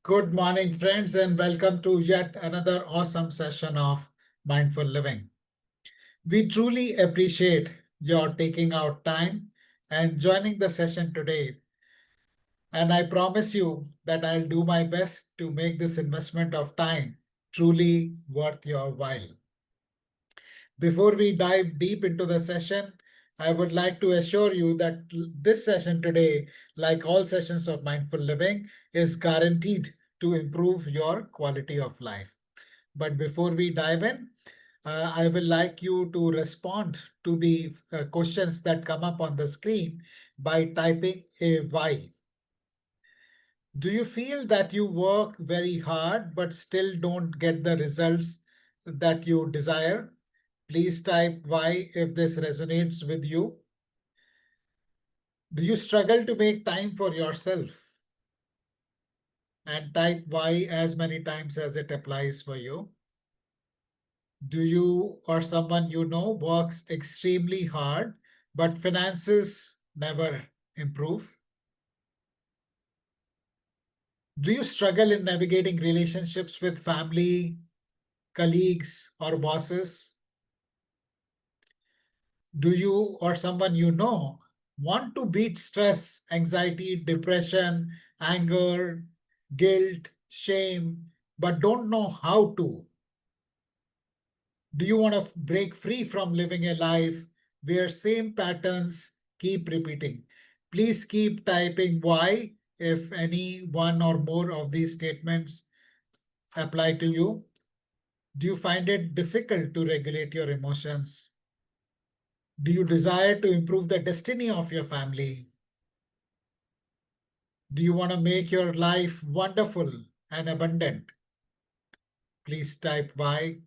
Good morning, friends, and welcome to yet another awesome session of Mindful Living. We truly appreciate your taking out time and joining the session today. And I promise you that I'll do my best to make this investment of time truly worth your while. Before we dive deep into the session, I would like to assure you that this session today, like all sessions of Mindful Living, is guaranteed to improve your quality of life. But before we dive in, I will like you to respond to the questions that come up on the screen by typing a why. Do you feel that you work very hard but still don't get the results that you desire? Please type why if this resonates with you. Do you struggle to make time for yourself? And type why as many times as it applies for you. Do you or someone you know works extremely hard, but finances never improve? Do you struggle in navigating relationships with family, colleagues, or bosses? Do you or someone you know want to beat stress, anxiety, depression, anger, guilt, shame, but don't know how to? Do you want to break free from living a life where same patterns keep repeating? Please keep typing why if any one or more of these statements apply to you. Do you find it difficult to regulate your emotions? Do you desire to improve the destiny of your family? Do you want to make your life wonderful and abundant? Please type why.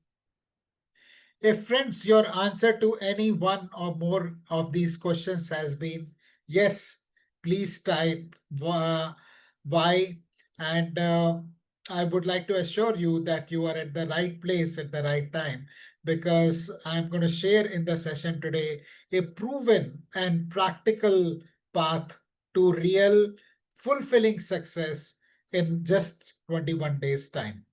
If friends, your answer to any one or more of these questions has been yes, please type why. And I would like to assure you that you are at the right place at the right time because I'm going to share in the session today a proven and practical path to real fulfilling success in just 21 days' time.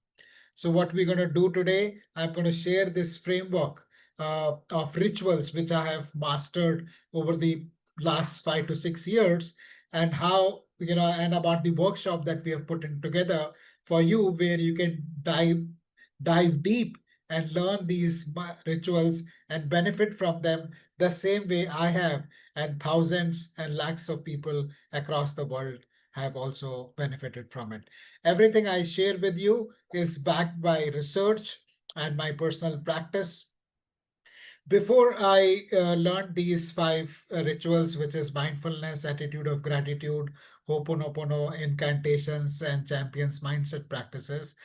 So what we're going to do today, I'm going to share this framework of rituals which I have mastered over the last 5 to 6 years, and how and about the workshop that we have put in together for you, where you can dive deep and learn these rituals and benefit from them the same way I have, and thousands and lakhs of people across the world have also benefited from it. Everything I share with you is backed by research and my personal practice. Before I learned these five rituals, which is mindfulness, attitude of gratitude, Ho'oponopono, incantations, and champions mindset practices,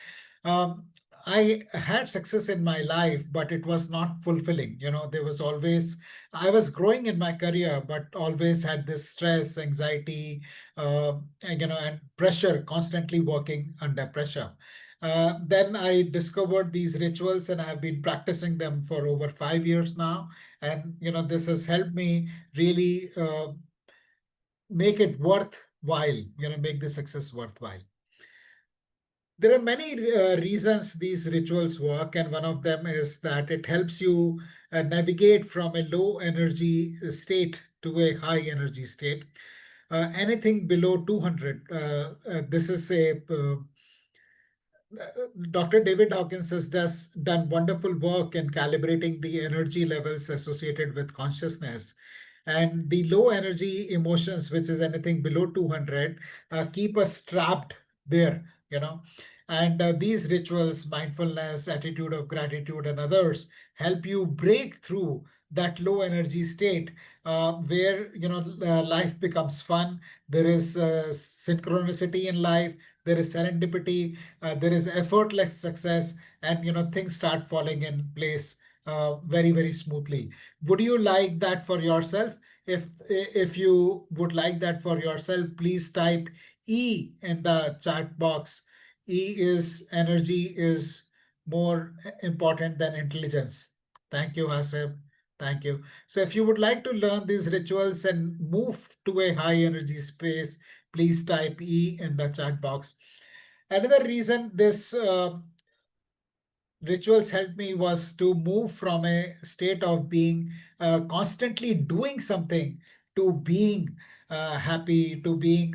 um, I had success in my life, but it was not fulfilling. There was always, I was growing in my career, but always had this stress, anxiety, and pressure, constantly working under pressure. Then I discovered these rituals and I have been practicing them for over 5 years now. And, this has helped me really make it worthwhile, make the success worthwhile. There are many reasons these rituals work, and one of them is that it helps you navigate from a low energy state to a high energy state. Anything below 200, this is a Dr. David Hawkins has done wonderful work in calibrating the energy levels associated with consciousness. And the low energy emotions, which is anything below 200, keep us trapped there. And these rituals, mindfulness, attitude of gratitude, and others help you break through that low energy state where life becomes fun. There is synchronicity in life. There is serendipity, there is effortless success, and things start falling in place very, very smoothly. Would you like that for yourself? If you would like that for yourself, please type E in the chat box. E is energy is more important than intelligence. Thank you, Hasib. Thank you. So if you would like to learn these rituals and move to a high energy space, please type E in the chat box. Another reason this rituals helped me was to move from a state of being constantly doing something to being happy, to being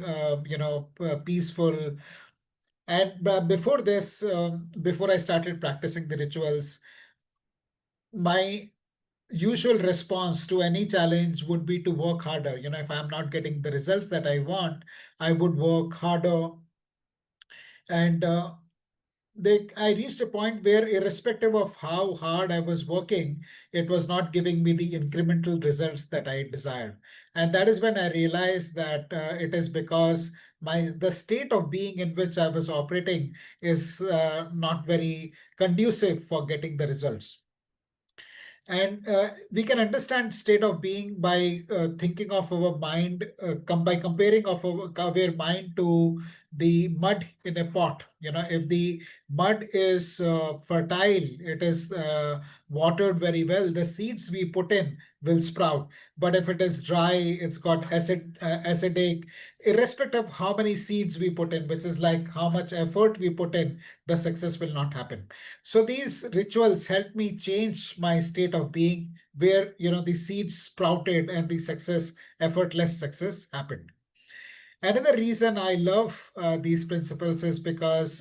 peaceful. And before this, before I started practicing the rituals, my usual response to any challenge would be to work harder. If I'm not getting the results that I want, I would work harder. And I reached a point where, irrespective of how hard I was working, it was not giving me the incremental results that I desired. And that is when I realized that it is because the state of being in which I was operating is not very conducive for getting the results. And we can understand state of being by thinking of our mind, by comparing of our mind to the mud in a pot. If the mud is fertile, it is watered very well, the seeds we put in will sprout. But if it is dry, it's got acidic, irrespective of how many seeds we put in, which is like how much effort we put in, the success will not happen. So these rituals helped me change my state of being, where the seeds sprouted and the effortless success happened. Another reason I love these principles is because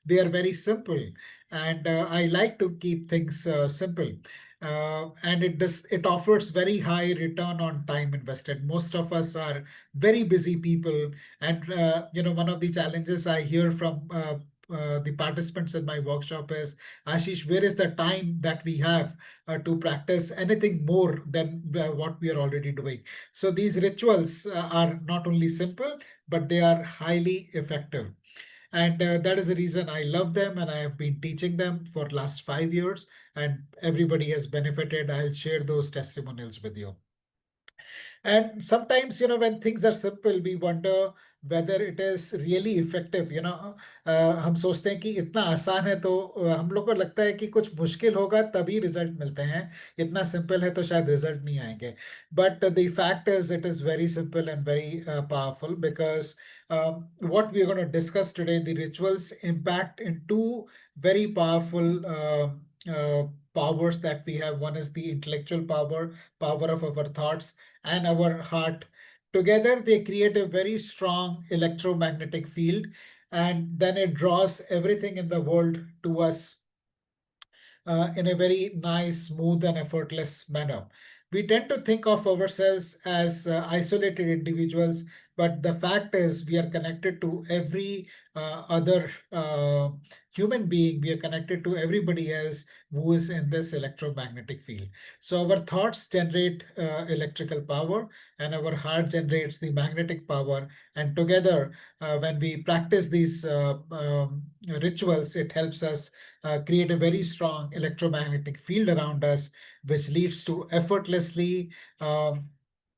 they are very simple, and I like to keep things simple. And it offers very high return on time invested. Most of us are very busy people, and one of the challenges I hear from the participants in my workshop is, Ashish, where is the time that we have to practice anything more than what we are already doing? So these rituals are not only simple, but they are highly effective. And that is the reason I love them, and I have been teaching them for last 5 years, and everybody has benefited. I'll share those testimonials with you. And sometimes, when things are simple, we wonder whether it is really effective. हम सोचते हैं कि इतना आसान है, तो हम लोग को लगता है कि कुछ मुश्किल होगा तभी रिजल्ट मिलते हैं, इतना सिंपल है तो शायद रिजल्ट नहीं आएंगे. But the fact is, it is very simple and very powerful, because what we are going to discuss today, the rituals impact in two very powerful powers that we have. One is the intellectual power, power of our thoughts, and our heart. Together, they create a very strong electromagnetic field, and then it draws everything in the world to us in a very nice, smooth, and effortless manner. We tend to think of ourselves as isolated individuals, but the fact is, we are connected to every other human being. We are connected to everybody else who is in this electromagnetic field. So our thoughts generate electrical power, and our heart generates the magnetic power. And together, when we practice these rituals, it helps us create a very strong electromagnetic field around us, which leads to effortlessly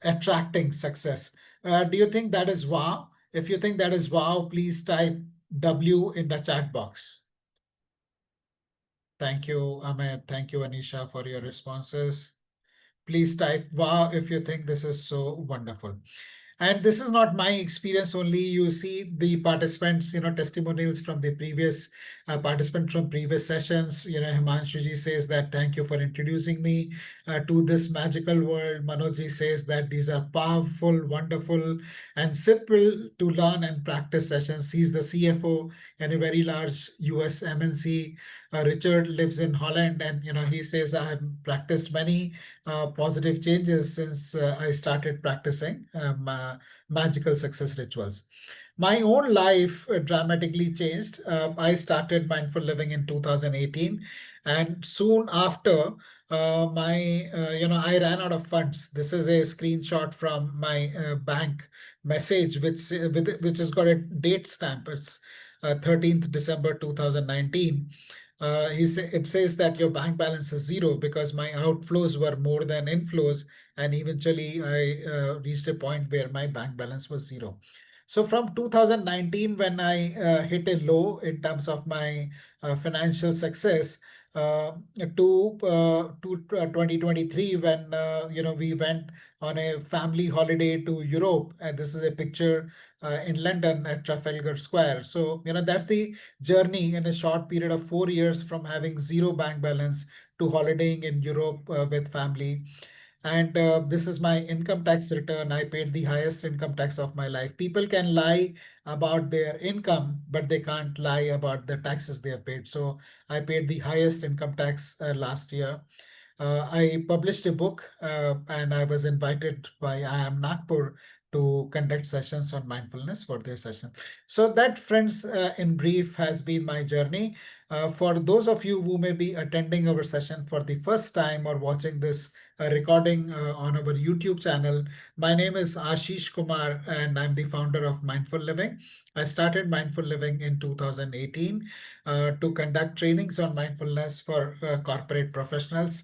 attracting success. Do you think that is wow? If you think that is wow, please type W in the chat box. Thank you, Ahmed. Thank you, Anisha, for your responses. Please type wow if you think this is so wonderful. And this is not my experience only. You see the participants, testimonials from the previous participant from previous sessions. Himanshuji says that thank you for introducing me to this magical world. Manojji says that these are powerful, wonderful, and simple to learn and practice sessions. He's the CFO in a very large US MNC. Richard lives in Holland, and he says I have practiced many positive changes since I started practicing magical success rituals. My own life dramatically changed. I started mindful living in 2018, and soon after, I ran out of funds. This is a screenshot from my bank message, which has got a date stamp. It's 13th December 2019. It says that your bank balance is zero because my outflows were more than inflows, and eventually I reached a point where my bank balance was zero. So from 2019, when I hit a low in terms of my financial success, uh, to 2023 when we went on a family holiday to Europe, and this is a picture in London at Trafalgar Square. So that's the journey in a short period of 4 years from having zero bank balance to holidaying in Europe with family. And this is my income tax return. I paid the highest income tax of my life. People can lie about their income, but they can't lie about the taxes they have paid. So I paid the highest income tax last year. I published a book, and I was invited by IIM Nagpur to conduct sessions on mindfulness for their session. So that, friends, in brief, has been my journey. For those of you who may be attending our session for the first time or watching this recording on our YouTube channel, my name is Ashish Kumar, and I'm the founder of Mindful Living. I started Mindful Living in 2018 to conduct trainings on mindfulness for corporate professionals,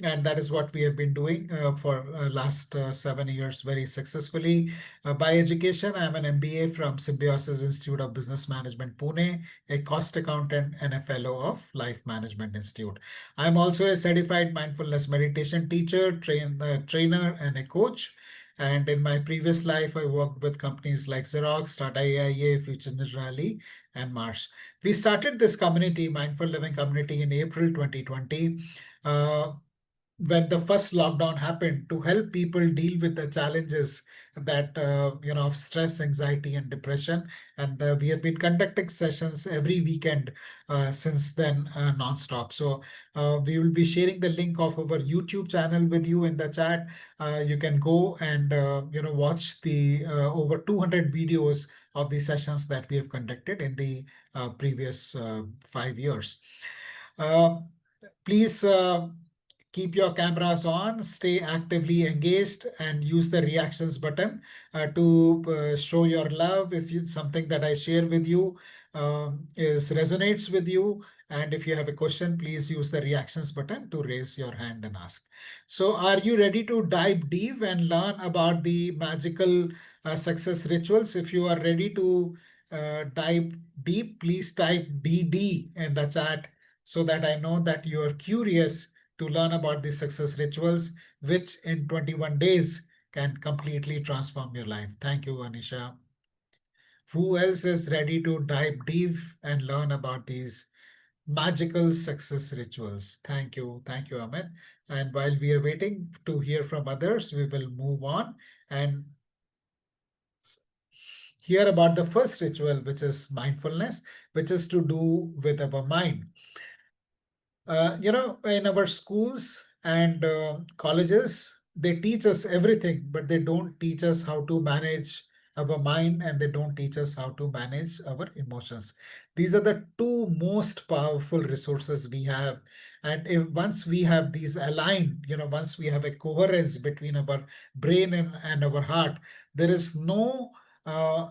and that is what we have been doing for last 7 years very successfully. By education, I'm an MBA from Symbiosis Institute of Business Management, Pune, a cost accountant and a fellow of Life Management Institute. I'm also a certified mindfulness meditation teacher, trainer, and a coach. And in my previous life, I worked with companies like Xerox, Tata AIA, Future Rally, and Mars. We started this community, Mindful Living Community, in April 2020. Uh, when the first lockdown happened, to help people deal with the challenges that of stress, anxiety, and depression. And we have been conducting sessions every weekend since then, nonstop. So we will be sharing the link of our YouTube channel with you in the chat. You can go and watch the over 200 videos of the sessions that we have conducted in the previous 5 years. Uh, Please keep your cameras on, stay actively engaged, and use the reactions button to show your love if something that I share with you is resonates with you. And if you have a question, please use the reactions button to raise your hand and ask. So are you ready to dive deep and learn about the magical success rituals? If you are ready to dive deep, please type DD in the chat so that I know that you are curious to learn about the success rituals, which in 21 days can completely transform your life. Thank you, Anisha. Who else is ready to dive deep and learn about these magical success rituals? Thank you. Thank you, Amit. And while we are waiting to hear from others, we will move on and hear about the first ritual, which is mindfulness, which is to do with our mind. In our schools and colleges, they teach us everything, but they don't teach us how to manage our mind, and they don't teach us how to manage our emotions. These are the two most powerful resources we have. And if once we have these aligned, once we have a coherence between our brain and our heart, there is no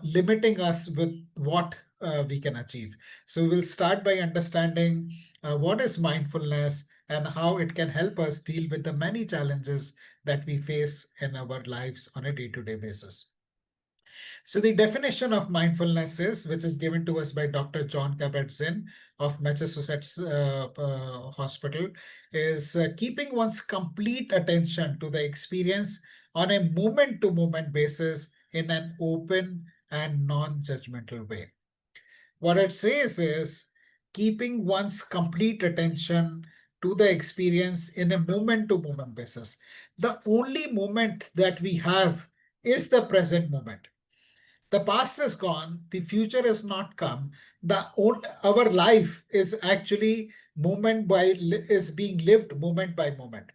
limiting us with what we can achieve. So we'll start by understanding what is mindfulness and how it can help us deal with the many challenges that we face in our lives on a day-to-day basis. So the definition of mindfulness is, which is given to us by Dr. John Kabat-Zinn of Massachusetts Hospital, is keeping one's complete attention to the experience on a moment-to-moment basis in an open and non-judgmental way. What it says is keeping one's complete attention to the experience in a moment to moment basis. The only moment that we have is the present moment. The past is gone, the future has not come. Our life is actually is being lived moment by moment.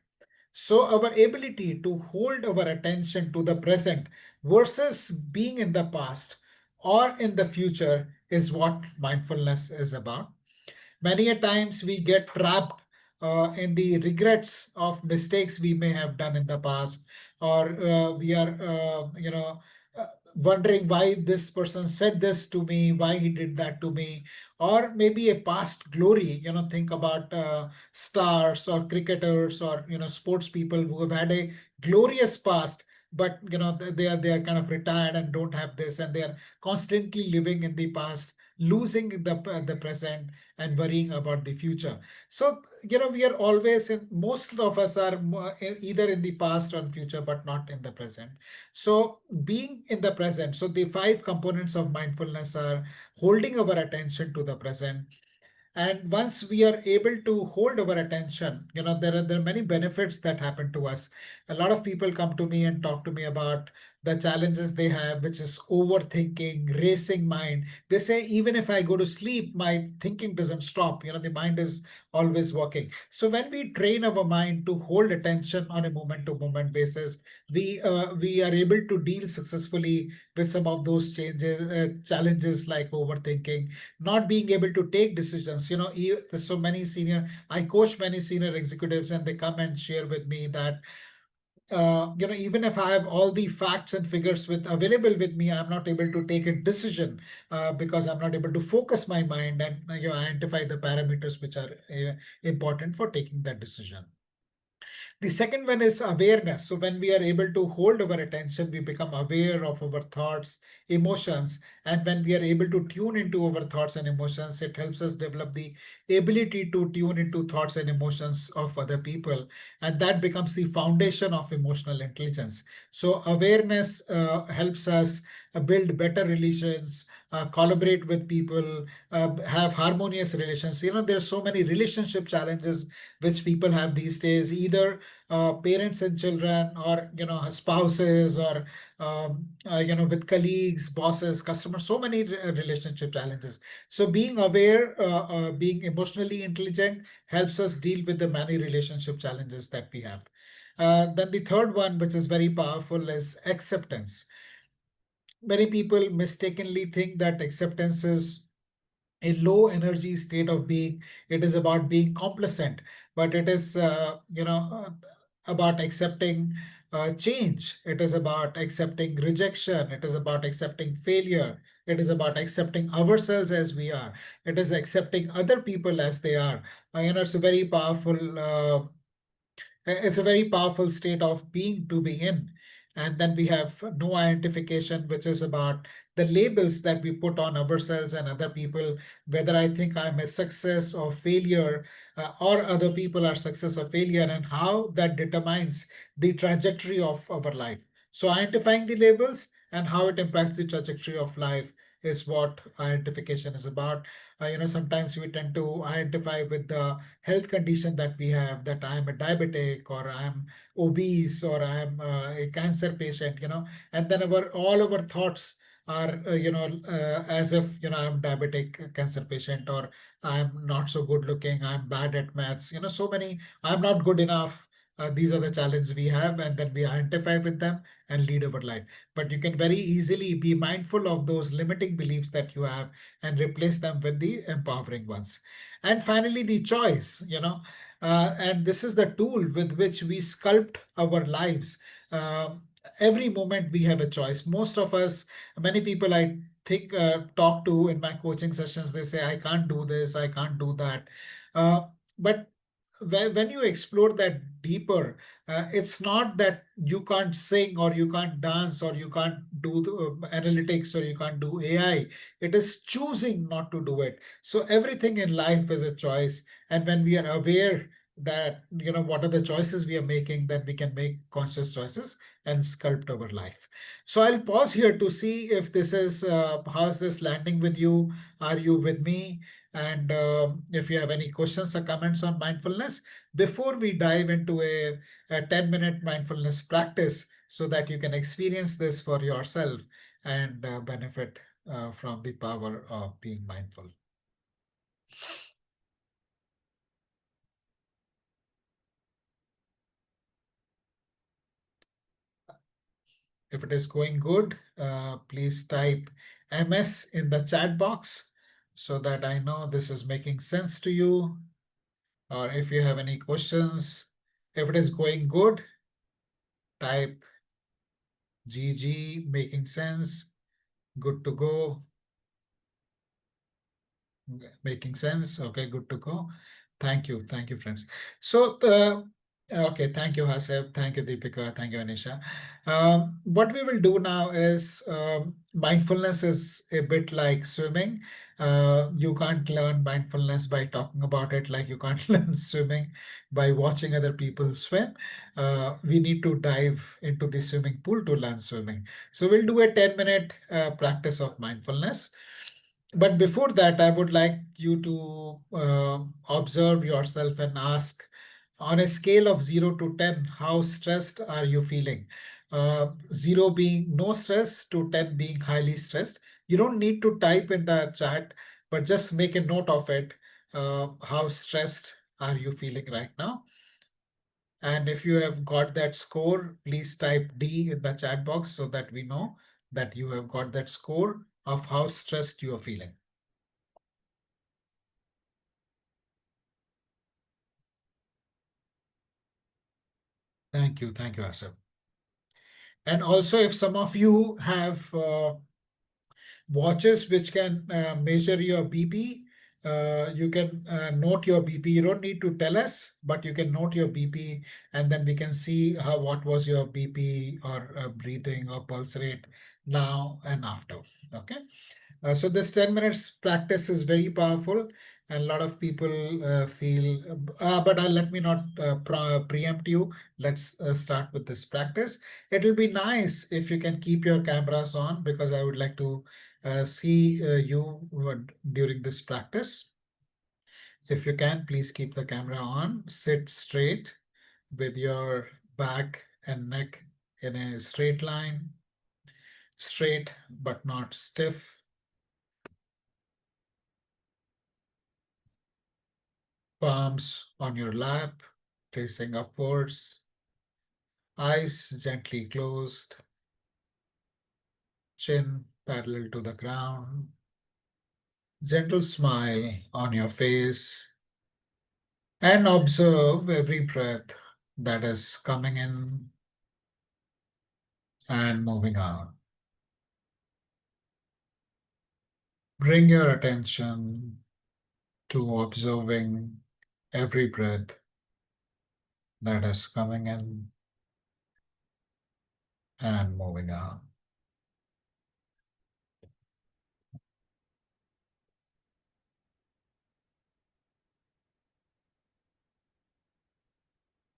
So our ability to hold our attention to the present versus being in the past or in the future is what mindfulness is about. Many a times we get trapped in the regrets of mistakes we may have done in the past, or we are, wondering why this person said this to me, why he did that to me, or maybe a past glory. Think about stars or cricketers or sports people who have had a glorious past, but they are kind of retired and don't have this, and they are constantly living in the past, losing the present, and worrying about the future. So we are always in, most of us are either in the past or future, but not in the present. So being in the present, so the five components of mindfulness are holding our attention to the present. And once we are able to hold our attention, there are many benefits that happen to us. A lot of people come to me and talk to me about the challenges they have, which is overthinking, racing mind. They say, even if I go to sleep, my thinking doesn't stop. The mind is always working. So when we train our mind to hold attention on a moment to moment basis, we are able to deal successfully with some of those challenges like overthinking, not being able to take decisions. There's so many I coach many senior executives, and they come and share with me that even if I have all the facts and figures available with me, I'm not able to take a decision because I'm not able to focus my mind and identify the parameters which are important for taking that decision. The second one is awareness. So when we are able to hold our attention, we become aware of our thoughts, emotions. And when we are able to tune into our thoughts and emotions, it helps us develop the ability to tune into thoughts and emotions of other people. And that becomes the foundation of emotional intelligence. So awareness helps us build better relations, collaborate with people, have harmonious relations. There are so many relationship challenges which people have these days, either parents and children, or spouses, or with colleagues, bosses, customers, so many relationship challenges. So being aware, being emotionally intelligent helps us deal with the many relationship challenges that we have. Then the third one, which is very powerful, is acceptance. Many people mistakenly think that acceptance is a low energy state of being. It is about being complacent, but it is about accepting change. It is about accepting rejection. It is about accepting failure. It is about accepting ourselves as we are. It is accepting other people as they are. It's a very powerful state of being to be in. And then we have no identification, which is about the labels that we put on ourselves and other people, whether I think I'm a success or failure, or other people are success or failure, and how that determines the trajectory of our life. So identifying the labels and how it impacts the trajectory of life is what identification is about. Sometimes we tend to identify with the health condition that we have, that I am a diabetic, or I am obese, or I am a cancer patient, and then all our thoughts are as if I'm diabetic, cancer patient, or I'm not so good looking, I'm bad at maths, so many, I'm not good enough. These are the challenges we have, and then we identify with them and lead our life. But you can very easily be mindful of those limiting beliefs that you have and replace them with the empowering ones. And finally, the choice, and this is the tool with which we sculpt our lives. Every moment we have a choice. Most of us, many people I think talk to in my coaching sessions, they say, I can't do this, I can't do that. But when you explore that deeper, it's not that you can't sing, or you can't dance, or you can't do the, analytics, or you can't do AI. It is choosing not to do it. So everything in life is a choice. And when we are aware that, what are the choices we are making, then we can make conscious choices and sculpt our life. So I'll pause here to see if this is, how's this landing with you? Are you with me? And if you have any questions or comments on mindfulness, before we dive into a 10-minute mindfulness practice, so that you can experience this for yourself and benefit from the power of being mindful. If it is going good, please type MS in the chat box so that I know this is making sense to you. Or if you have any questions, if it is going good, type GG, making sense, good to go, making sense. Okay, good to go. Thank you. Thank you, friends. So Okay, thank you, Haseb. Thank you, Deepika. Thank you, Anisha. What we will do now is mindfulness is a bit like swimming. You can't learn mindfulness by talking about it, like you can't learn swimming by watching other people swim. We need to dive into the swimming pool to learn swimming. So we'll do a 10-minute practice of mindfulness. But before that, I would like you to observe yourself and ask, on a scale of 0 to 10, how stressed are you feeling? 0 being no stress to 10 being highly stressed. You don't need to type in the chat, but just make a note of it. How stressed are you feeling right now? And if you have got that score, please type D in the chat box so that we know that you have got that score of how stressed you are feeling. Thank you, Asif. And also, if some of you have watches which can measure your BP, you can note your BP. You don't need to tell us, but you can note your BP, and then we can see what was your BP or breathing or pulse rate now and after. Okay. So this 10 minutes practice is very powerful, and a lot of people feel, but let me not preempt you. Let's start with this practice. It will be nice if you can keep your cameras on, because I would like to see you during this practice. If you can, please keep the camera on. Sit straight with your back and neck in a straight line, straight but not stiff. Palms on your lap, facing upwards, eyes gently closed, chin parallel to the ground, gentle smile on your face, and observe every breath that is coming in and moving out. Bring your attention to observing every breath that is coming in and moving out.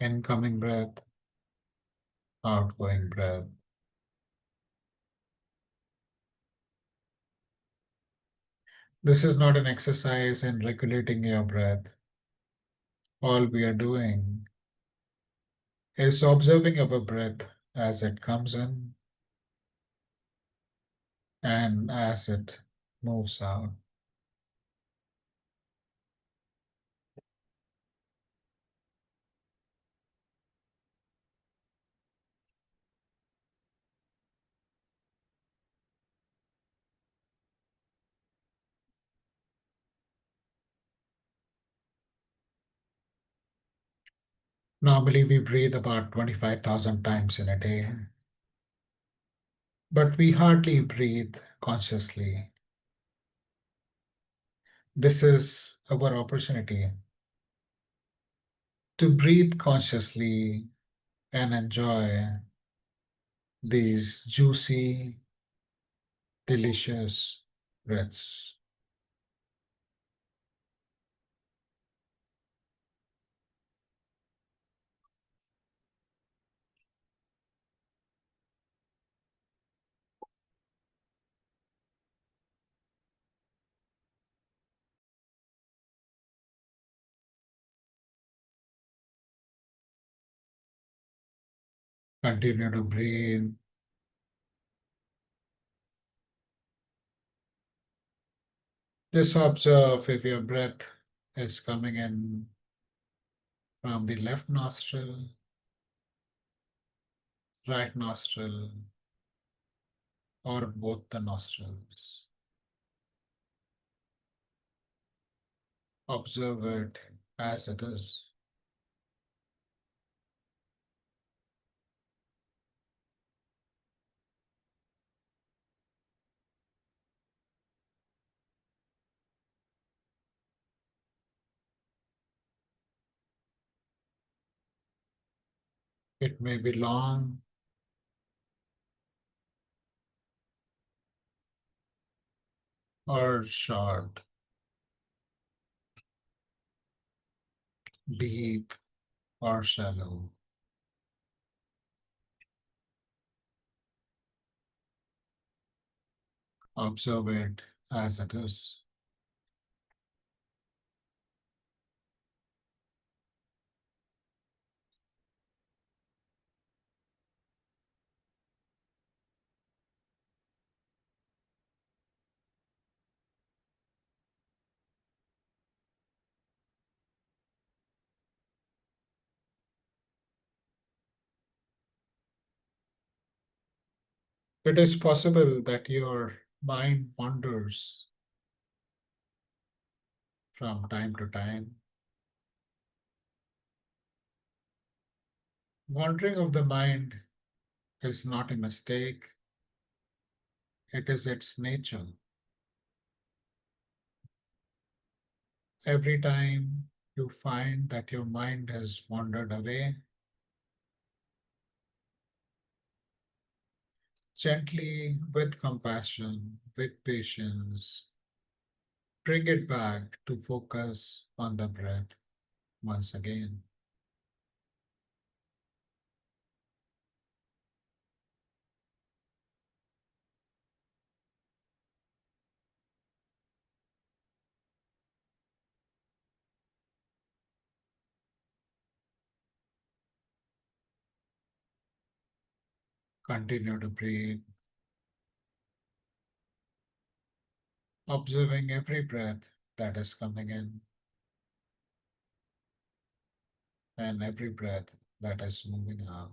Incoming breath, outgoing breath. This is not an exercise in regulating your breath. All we are doing is observing our breath as it comes in and as it moves out. Normally, we breathe about 25,000 times in a day, but we hardly breathe consciously. This is our opportunity to breathe consciously and enjoy these juicy, delicious breaths. Continue to breathe. Just observe if your breath is coming in from the left nostril, right nostril, or both the nostrils. Observe it as it is. It may be long or short, deep or shallow. Observe it as it is. It is possible that your mind wanders from time to time. Wandering of the mind is not a mistake, it is its nature. Every time you find that your mind has wandered away, gently, with compassion, with patience, bring it back to focus on the breath once again. Continue to breathe, observing every breath that is coming in and every breath that is moving out.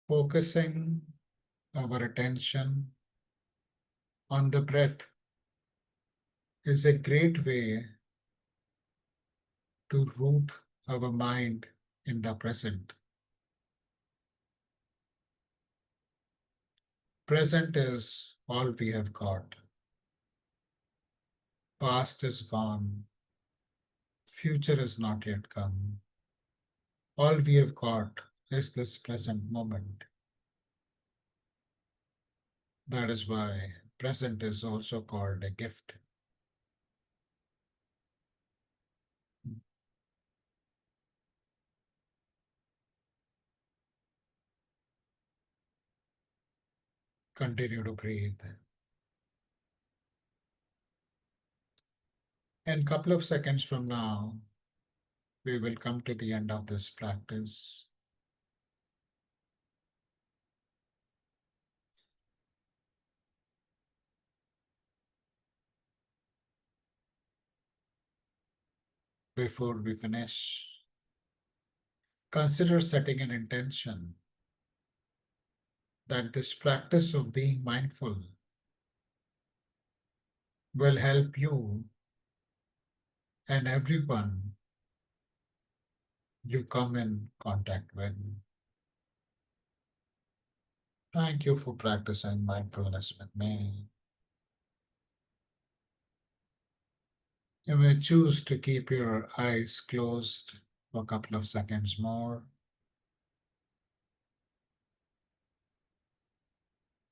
Focusing our attention on the breath is a great way to root our mind in the present. Present is all we have got. Past is gone. Future is not yet come. All we have got is this present moment. That is why present is also called a gift. Continue to breathe. In a couple of seconds from now, we will come to the end of this practice. Before we finish, consider setting an intention that this practice of being mindful will help you and everyone you come in contact with. Thank you for practicing mindfulness with me. You may choose to keep your eyes closed for a couple of seconds more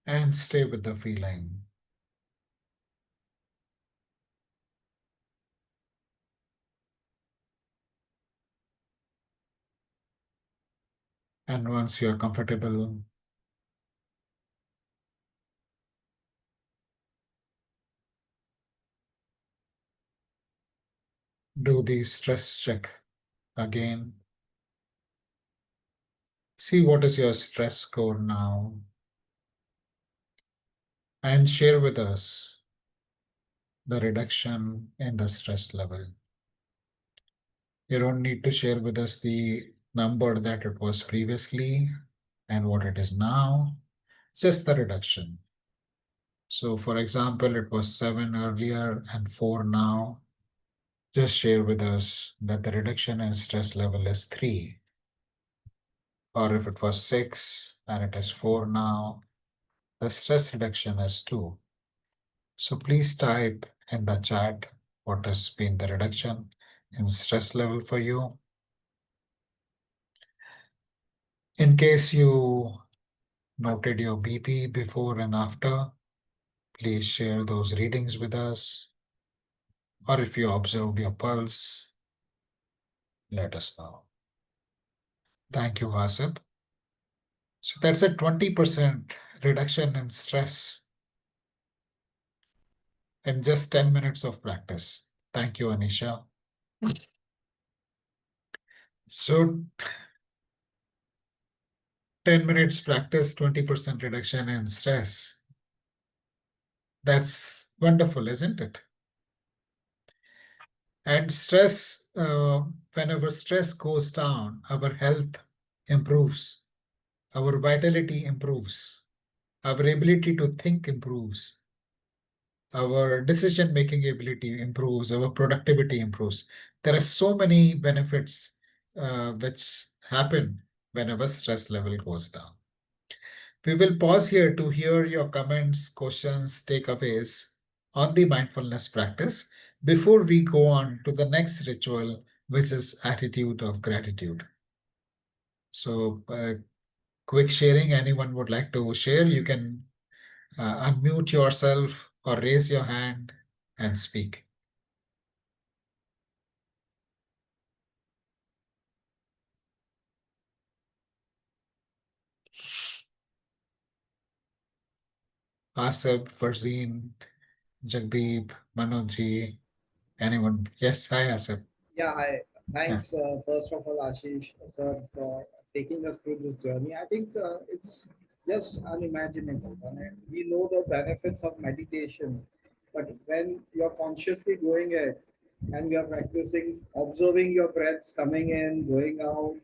and stay with the feeling. And once you're comfortable, do the stress check again. See what is your stress score now and share with us the reduction in the stress level. You don't need to share with us the number that it was previously and what it is now, just the reduction. So for example, it was 7 earlier and 4 now. Just share with us that the reduction in stress level is 3. Or if it was 6 and it is 4 now, the stress reduction is 2. So please type in the chat what has been the reduction in stress level for you. In case you noted your BP before and after, please share those readings with us. Or if you observed your pulse, let us know. Thank you, Hasib. So that's a 20% reduction in stress in just 10 minutes of practice. Thank you, Anisha. So 10 minutes practice, 20% reduction in stress. That's wonderful, isn't it? And stress, whenever stress goes down, our health improves, our vitality improves, our ability to think improves, our decision-making ability improves, our productivity improves. There are so many benefits which happen whenever stress level goes down. We will pause here to hear your comments, questions, takeaways on the mindfulness practice before we go on to the next ritual, which is attitude of gratitude. So, quick sharing, anyone would like to share, you can unmute yourself or raise your hand and speak. Asif, Farzeen, Jagdeep, Manojji, anyone? Yes, hi Asif. Yeah, hi. Yeah, Thanks, first of all, Ashish, sir, for taking us through this journey. I think it's just unimaginable. And we know the benefits of meditation, but when you're consciously going it and you're practicing, observing your breaths coming in, going out,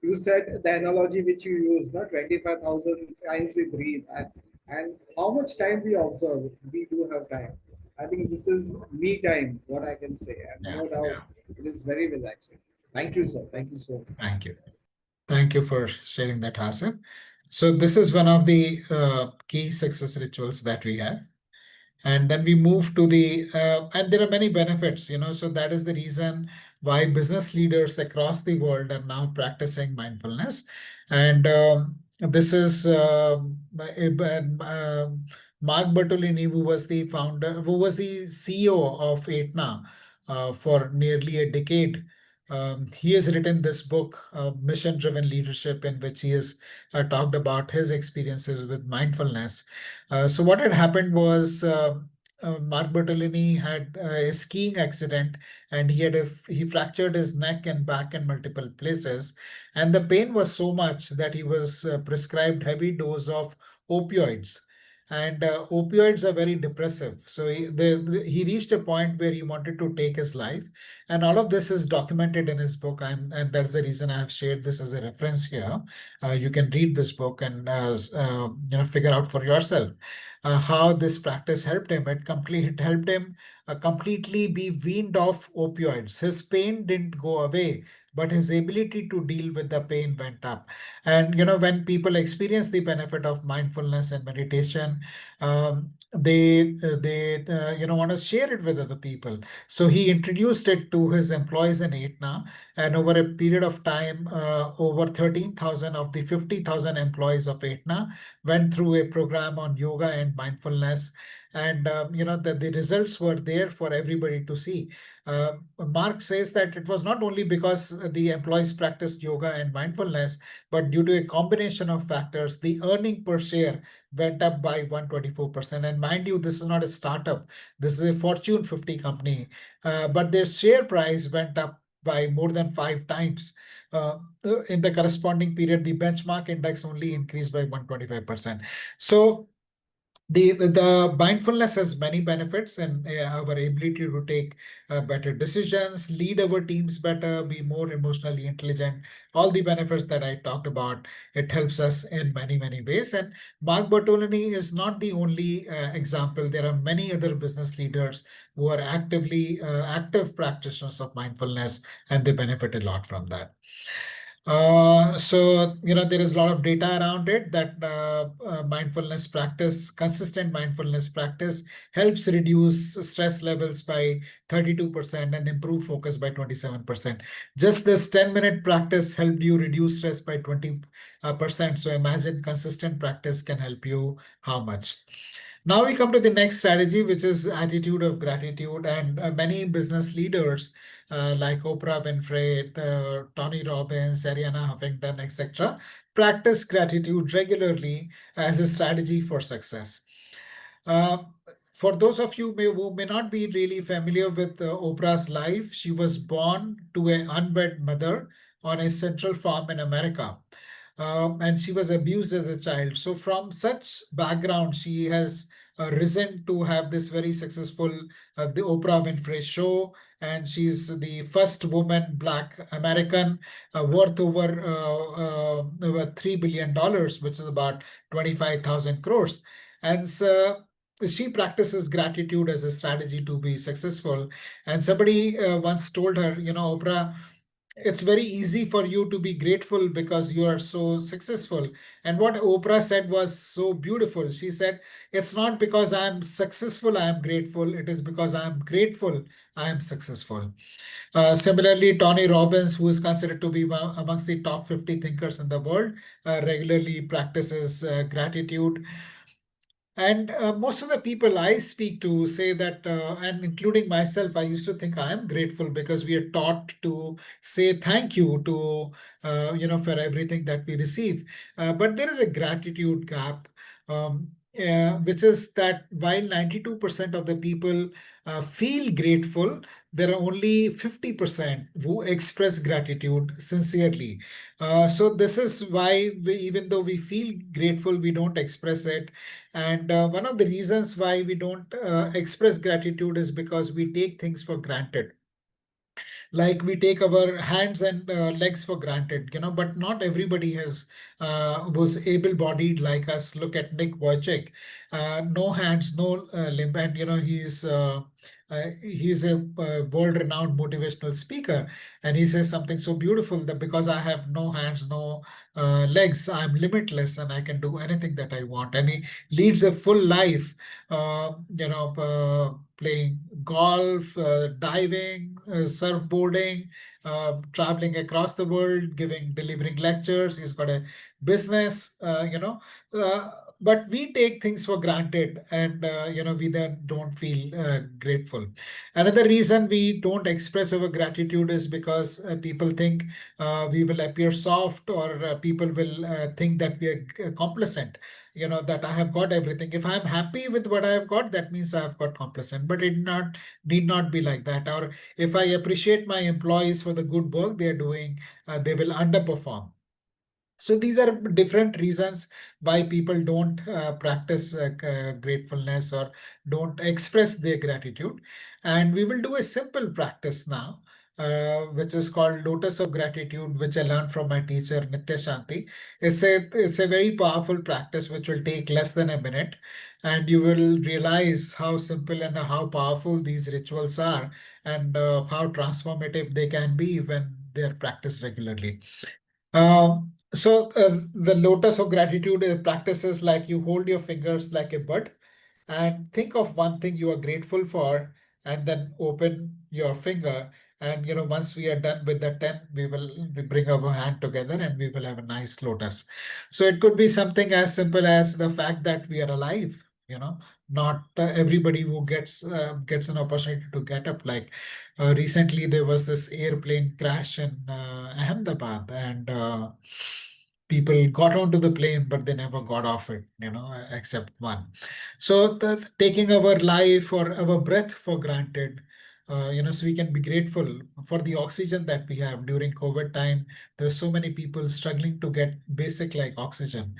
you said the analogy which you used, 25,000 times we breathe, and how much time we observe, we do have time. I think this is me time, what I can say, and yeah, no doubt it is very relaxing. Thank you, sir. Thank you so much. thank you. Thank you for sharing that, Asif. So this is one of the key success rituals that we have. And then we move to and there are many benefits, so that is the reason why business leaders across the world are now practicing mindfulness. And this is Mark Bertolini, who was the founder, who was the CEO of Aetna for nearly a decade. He has written this book, Mission Driven Leadership, in which he has talked about his experiences with mindfulness. So what had happened was Mark Bertolini had a skiing accident, and he fractured his neck and back in multiple places, and the pain was so much that he was prescribed heavy dose of opioids. And opioids are very depressive. So he reached a point where he wanted to take his life. And all of this is documented in his book. And that's the reason I have shared this as a reference here. You can read this book and figure out for yourself how this practice helped him. It helped him completely be weaned off opioids. His pain didn't go away, but his ability to deal with the pain went up. And when people experience the benefit of mindfulness and meditation, they want to share it with other people. So he introduced it to his employees in Aetna, and over a period of time, over 13,000 of the 50,000 employees of Aetna went through a program on yoga and mindfulness. And the results were there for everybody to see. Mark says that it was not only because the employees practiced yoga and mindfulness, but due to a combination of factors, the earning per share went up by 124%. And mind you, this is not a startup. This is a Fortune 50 company, but their share price went up by more than 5 times. Uh, in the corresponding period, the benchmark index only increased by 125%. So The mindfulness has many benefits and our ability to take better decisions, lead our teams better, be more emotionally intelligent. All the benefits that I talked about, it helps us in many, many ways. And Mark Bertolini is not the only example. There are many other business leaders who are active practitioners of mindfulness, and they benefit a lot from that. There is a lot of data around it that mindfulness practice, consistent mindfulness practice, helps reduce stress levels by 32% and improve focus by 27%. Just this 10-minute practice helped you reduce stress by 20%. So imagine consistent practice can help you how much. Now we come to the next strategy, which is attitude of gratitude. And many business leaders like Oprah Winfrey, Tony Robbins, Ariana Huffington, etc., practice gratitude regularly as a strategy for success. Uh, for those of you who may not be really familiar with Oprah's life, she was born to an unwed mother on a central farm in America. And she was abused as a child. So, from such background, she has risen to have this very successful the Oprah Winfrey Show, and she's the first woman, Black American, worth over $3 billion, which is about 25,000 crores. And so she practices gratitude as a strategy to be successful. And somebody once told her, Oprah, it's very easy for you to be grateful because you are so successful. And what Oprah said was so beautiful. She said, it's not because I'm successful, I am grateful. It is because I'm grateful, I am successful. Similarly, Tony Robbins, who is considered to be one amongst the top 50 thinkers in the world, regularly practices gratitude. And most of the people I speak to say that, and including myself, I used to think I am grateful because we are taught to say thank you to, for everything that we receive. But there is a gratitude gap, which is that while 92% of the people feel grateful, there are only 50% who express gratitude sincerely. So this is why even though we feel grateful, we don't express it. And one of the reasons why we don't express gratitude is because we take things for granted. Like we take our hands and legs for granted, but not everybody was able-bodied like us. Look at Nick Wojcik, no hands, no limb, and he's a world-renowned motivational speaker, and he says something so beautiful that because I have no hands, no legs, I'm limitless and I can do anything that I want. And he leads a full life, playing golf, diving, surfboarding, traveling across the world, delivering lectures. He's got a business, but we take things for granted, and we then don't feel grateful. Another reason we don't express our gratitude is because people think we will appear soft, or people will think that we are complacent, that I have got everything. If I'm happy with what I have got, that means I have got complacent. But it not need not be like that. Or if I appreciate my employees for the good work they are doing, they will underperform. So these are different reasons why people don't practice gratefulness or don't express their gratitude. And we will do a simple practice now, which is called Lotus of Gratitude, which I learned from my teacher Nitya Shanti. It's a very powerful practice which will take less than a minute, and you will realize how simple and how powerful these rituals are, and how transformative they can be when they are practiced regularly. The lotus of gratitude practices like you hold your fingers like a bud and think of one thing you are grateful for, and then open your finger. And once we are done with the 10, we bring our hand together and we will have a nice lotus. So it could be something as simple as the fact that we are alive. Not everybody who gets an opportunity to get up. Like recently, there was this airplane crash in Ahmedabad, and people got onto the plane, but they never got off it, except one. So taking our life or our breath for granted, So we can be grateful for the oxygen that we have during COVID time. There's so many people struggling to get basic like oxygen,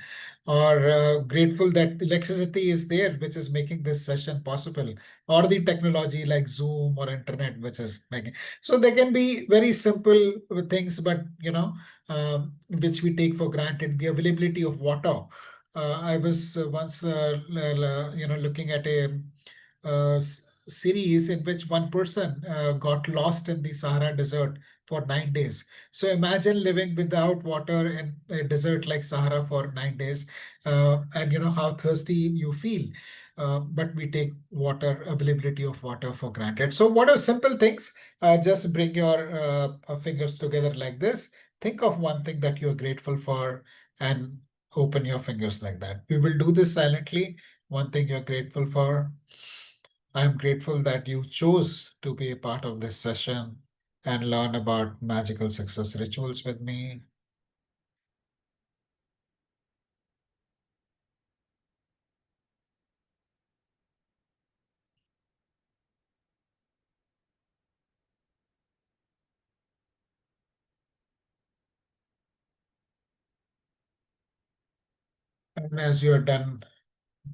or grateful that electricity is there, which is making this session possible, or the technology like Zoom or internet, which is making. So they can be very simple things, but which we take for granted. The availability of water. I was once, looking at a series in which one person got lost in the Sahara Desert for 9 days. So imagine living without water in a desert like Sahara for 9 days, and you know how thirsty you feel. But we take water, availability of water for granted. So what are simple things? Just bring your fingers together like this. Think of one thing that you're grateful for and open your fingers like that. We will do this silently. One thing you're grateful for. I'm grateful that you chose to be a part of this session and learn about magical success rituals with me. And as you're done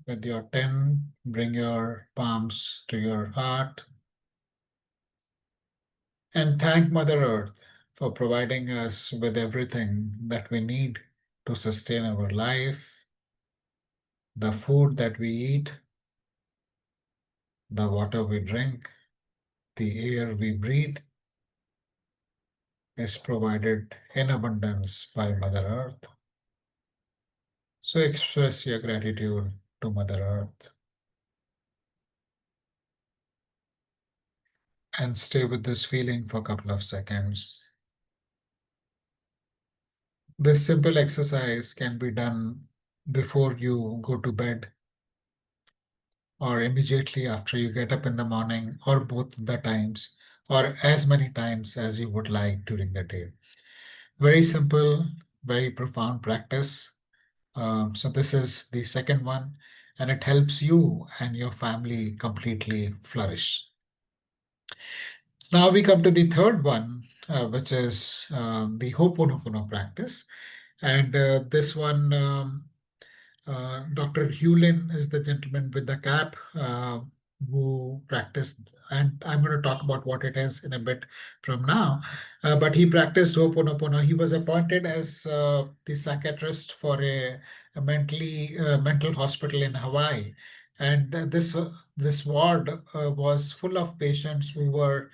with your 10, bring your palms to your heart and thank Mother Earth for providing us with everything that we need to sustain our life, the food that we eat, the water we drink, the air we breathe is provided in abundance by Mother Earth. So express your gratitude to Mother Earth and stay with this feeling for a couple of seconds. This simple exercise can be done before you go to bed or immediately after you get up in the morning, or both the times, or as many times as you would like during the day. Very simple, very profound practice. So this is the second one, and it helps you and your family completely flourish. Now we come to the third one, which is the Ho'oponopono practice. And this one, Dr. Hewlin is the gentleman with the cap who practiced, and I'm going to talk about what it is in a bit from now. But he practiced Ho'oponopono. He was appointed as the psychiatrist for a mental hospital in Hawaii, and this ward was full of patients who were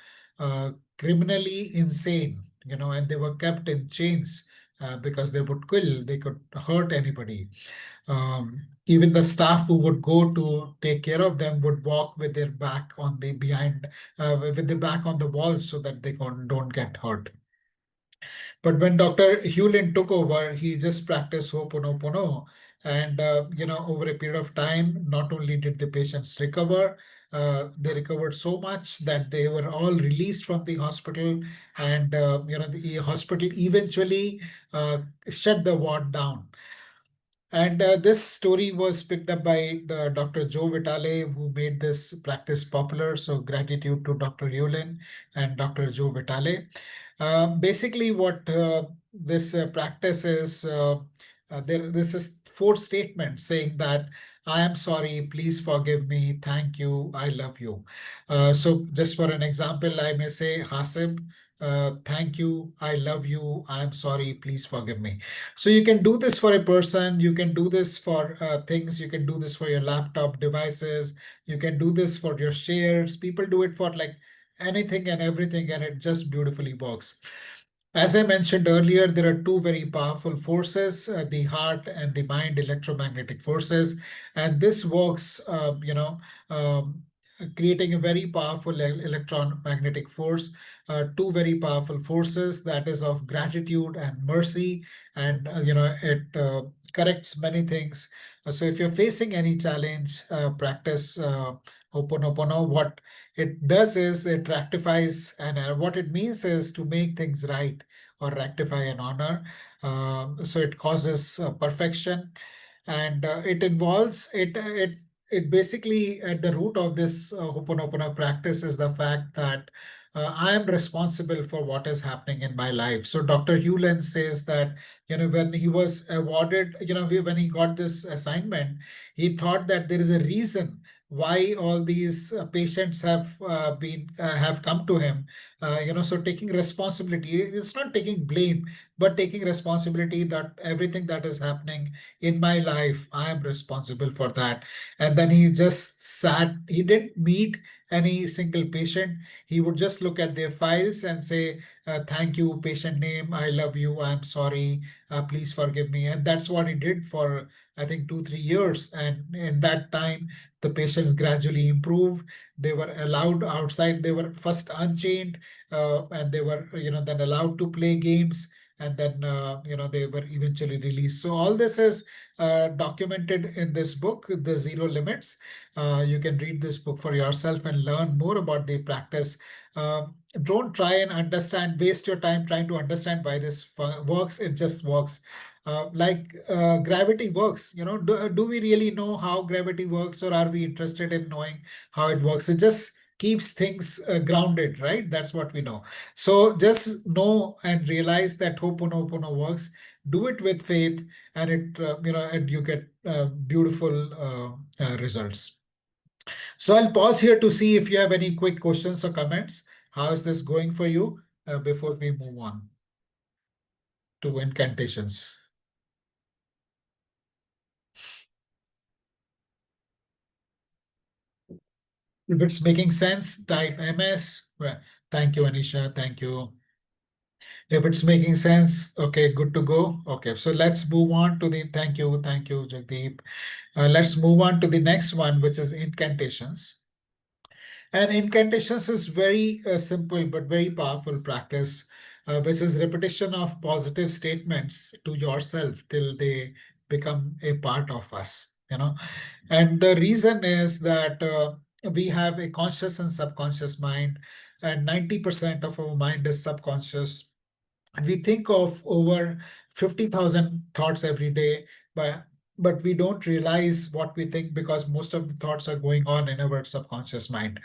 criminally insane, and they were kept in chains because they would kill, they could hurt anybody. Even the staff who would go to take care of them would walk with their back on the behind, with the back on the wall so that they don't get hurt. But when Dr. Hewlin took over, he just practiced Ho'oponopono. And, over a period of time, not only did the patients recover, they recovered so much that they were all released from the hospital. And, the hospital eventually shut the ward down. And this story was picked up by Dr. Joe Vitale, who made this practice popular. So gratitude to Dr. Yulin and Dr. Joe Vitale. Basically, what this practice is, this is four statements saying that I am sorry, please forgive me, thank you, I love you. So just for an example, I may say, Hasib, thank you, I love you, I am sorry, please forgive me. So you can do this for a person, you can do this for things, you can do this for your laptop devices, you can do this for your shares. People do it for like anything and everything, and it just beautifully works. As I mentioned earlier, there are two very powerful forces, the heart and the mind, electromagnetic forces. And this works, creating a very powerful electron magnetic force, two very powerful forces that is of gratitude and mercy. And, it corrects many things. So if you're facing any challenge, practice Ho'oponopono. What it does is it rectifies, and what it means is to make things right or rectify an honor. So it causes perfection, and it involves it. it basically at the root of this Ho'oponopono practice is the fact that I am responsible for what is happening in my life. So Dr. Hewlin says that, when he was awarded, when he got this assignment, he thought that there is a reason why all these patients have come to him. So taking responsibility, it's not taking blame, but taking responsibility that everything that is happening in my life, I am responsible for that. And then he just sat, he didn't meet any single patient. He would just look at their files and say, thank you, patient name, I love you, I'm sorry, please forgive me. And that's what he did for, I think, 2, 3 years. And in that time, the patients gradually improved. They were allowed outside. They were first unchained, and they were, then allowed to play games. And then, they were eventually released. So all this is documented in this book, The Zero Limits. You can read this book for yourself and learn more about the practice. Uh, don't try and understand, waste your time trying to understand why this works. It just works. Like gravity works. Do we really know how gravity works, or are we interested in knowing how it works? It just keeps things grounded, right? That's what we know. So just know and realize that Ho'oponopono works. Do it with faith, and and you get beautiful results. So I'll pause here to see if you have any quick questions or comments. How is this going for you before we move on to incantations? If it's making sense, type MS. Well, thank you, Anisha. Thank you. If it's making sense, okay, good to go. Okay, so let's move on to the, thank you, Jagdeep. Let's move on to the next one, which is incantations. And incantations is very simple but very powerful practice, which is repetition of positive statements to yourself till they become a part of us. And the reason is that we have a conscious and subconscious mind, and 90% of our mind is subconscious. We think of over 50,000 thoughts every day, but we don't realize what we think because most of the thoughts are going on in our subconscious mind.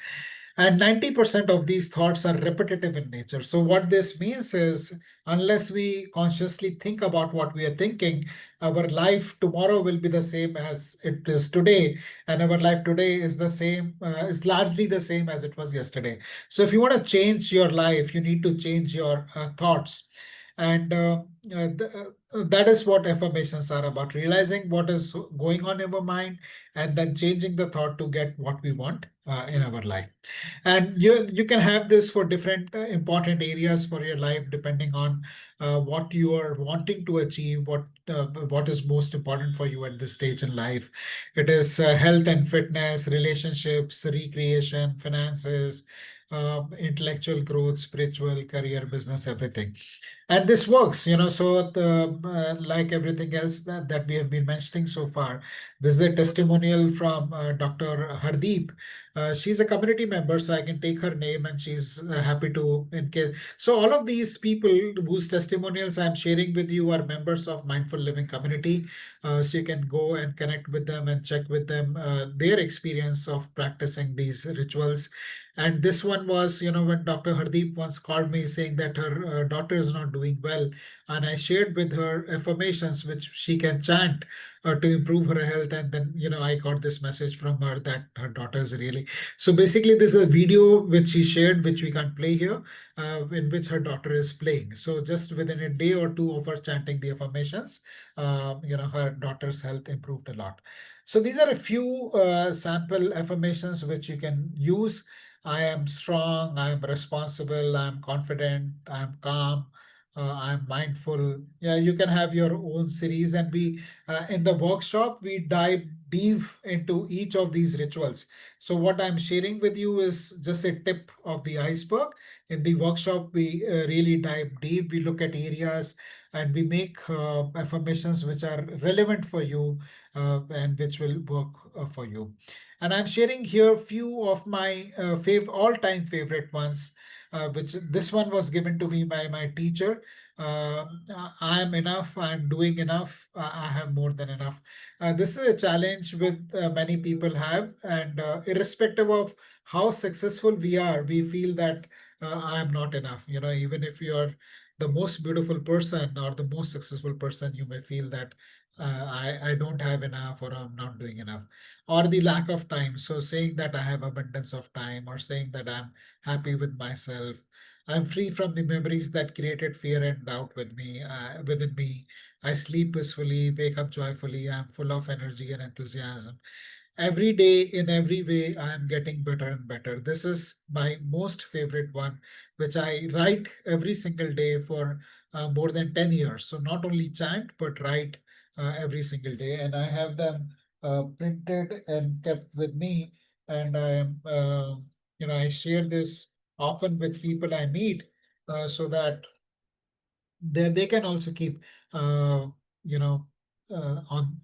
And 90% of these thoughts are repetitive in nature. So, what this means is, unless we consciously think about what we are thinking, our life tomorrow will be the same as it is today. And our life today is is largely the same as it was yesterday. So, if you want to change your life, you need to change your thoughts. And that is what affirmations are about, realizing what is going on in our mind and then changing the thought to get what we want in our life. And you can have this for different important areas for your life, depending on what you are wanting to achieve, what is most important for you at this stage in life. It is health and fitness, relationships, recreation, finances, intellectual growth, spiritual, career, business, everything. And this works. So like everything else that we have been mentioning so far, this is a testimonial from Dr. Hardeep. She's a community member, so I can take her name, and she's happy to in case. So all of these people whose testimonials I'm sharing with you are members of Mindful Living community. So you can go and connect with them and check with them their experience of practicing these rituals. And this one was, when Dr. Hardeep once called me saying that her daughter is not doing well, and I shared with her affirmations which she can chant to improve her health. And then, I got this message from her that her daughter is really. So basically, this is a video which she shared, which we can't play here, in which her daughter is playing. So just within a day or two of her chanting the affirmations, her daughter's health improved a lot. So these are a few sample affirmations which you can use. I am strong, I am responsible, I am confident, I am calm, I am mindful. Yeah, you can have your own series, and we in the workshop we dive deep into each of these rituals. So what I'm sharing with you is just a tip of the iceberg. In the workshop, we really dive deep. We look at areas and we make affirmations which are relevant for you and which will work for you. And I'm sharing here few of my all-time favorite ones, which this one was given to me by my teacher. I am enough, I'm doing enough, I have more than enough. This is a challenge with many people have, and irrespective of how successful we are, we feel that I am not enough. Even if you are the most beautiful person or the most successful person, you may feel that I don't have enough, or I'm not doing enough, or the lack of time. So saying that I have abundance of time, or saying that I'm happy with myself, I'm free from the memories that created fear and doubt within me. I sleep peacefully, wake up joyfully. I'm full of energy and enthusiasm. Every day, in every way, I am getting better and better. This is my most favorite one, which I write every single day for more than 10 years. So not only chant, but write every single day. And I have them printed and kept with me. And I share this often with people I meet, so that they can also keep uh, you know on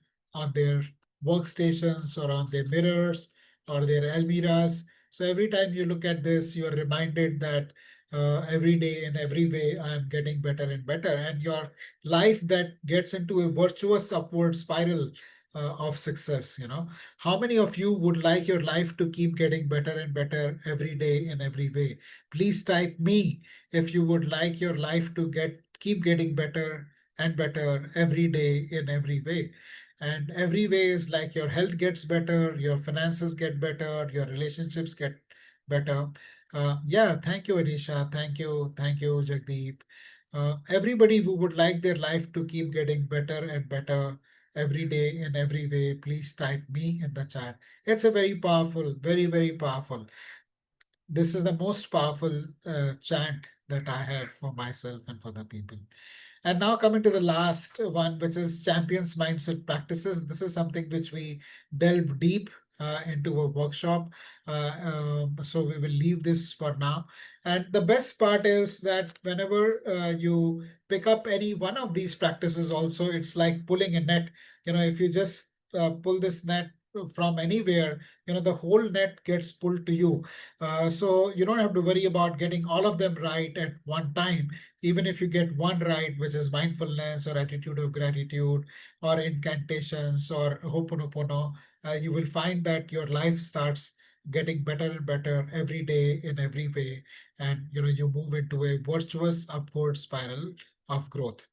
their workstations, or on their mirrors, or their almiras. So every time you look at this, you're reminded that every day in every way I'm getting better and better, and your life that gets into a virtuous upward spiral of success. How many of you would like your life to keep getting better and better every day in every way? Please type me if you would like your life to keep getting better and better every day in every way. And every way is like your health gets better, your finances get better, your relationships get better. Yeah, thank you, Anisha. Thank you, Jagdeep. Everybody who would like their life to keep getting better and better every day in every way, please type me in the chat. It's a very powerful, very, very powerful. This is the most powerful chant that I have for myself and for the people. And now coming to the last one, which is champions mindset practices. This is something which we delve deep into a workshop. So we will leave this for now. And the best part is that whenever you pick up any one of these practices, also it's like pulling a net. If you just pull this net from anywhere, the whole net gets pulled to you. So you don't have to worry about getting all of them right at one time. Even if you get one right, which is mindfulness, or attitude of gratitude, or incantations, or hoponopono, you will find that your life starts getting better and better every day in every way. And you move into a virtuous upward spiral of growth.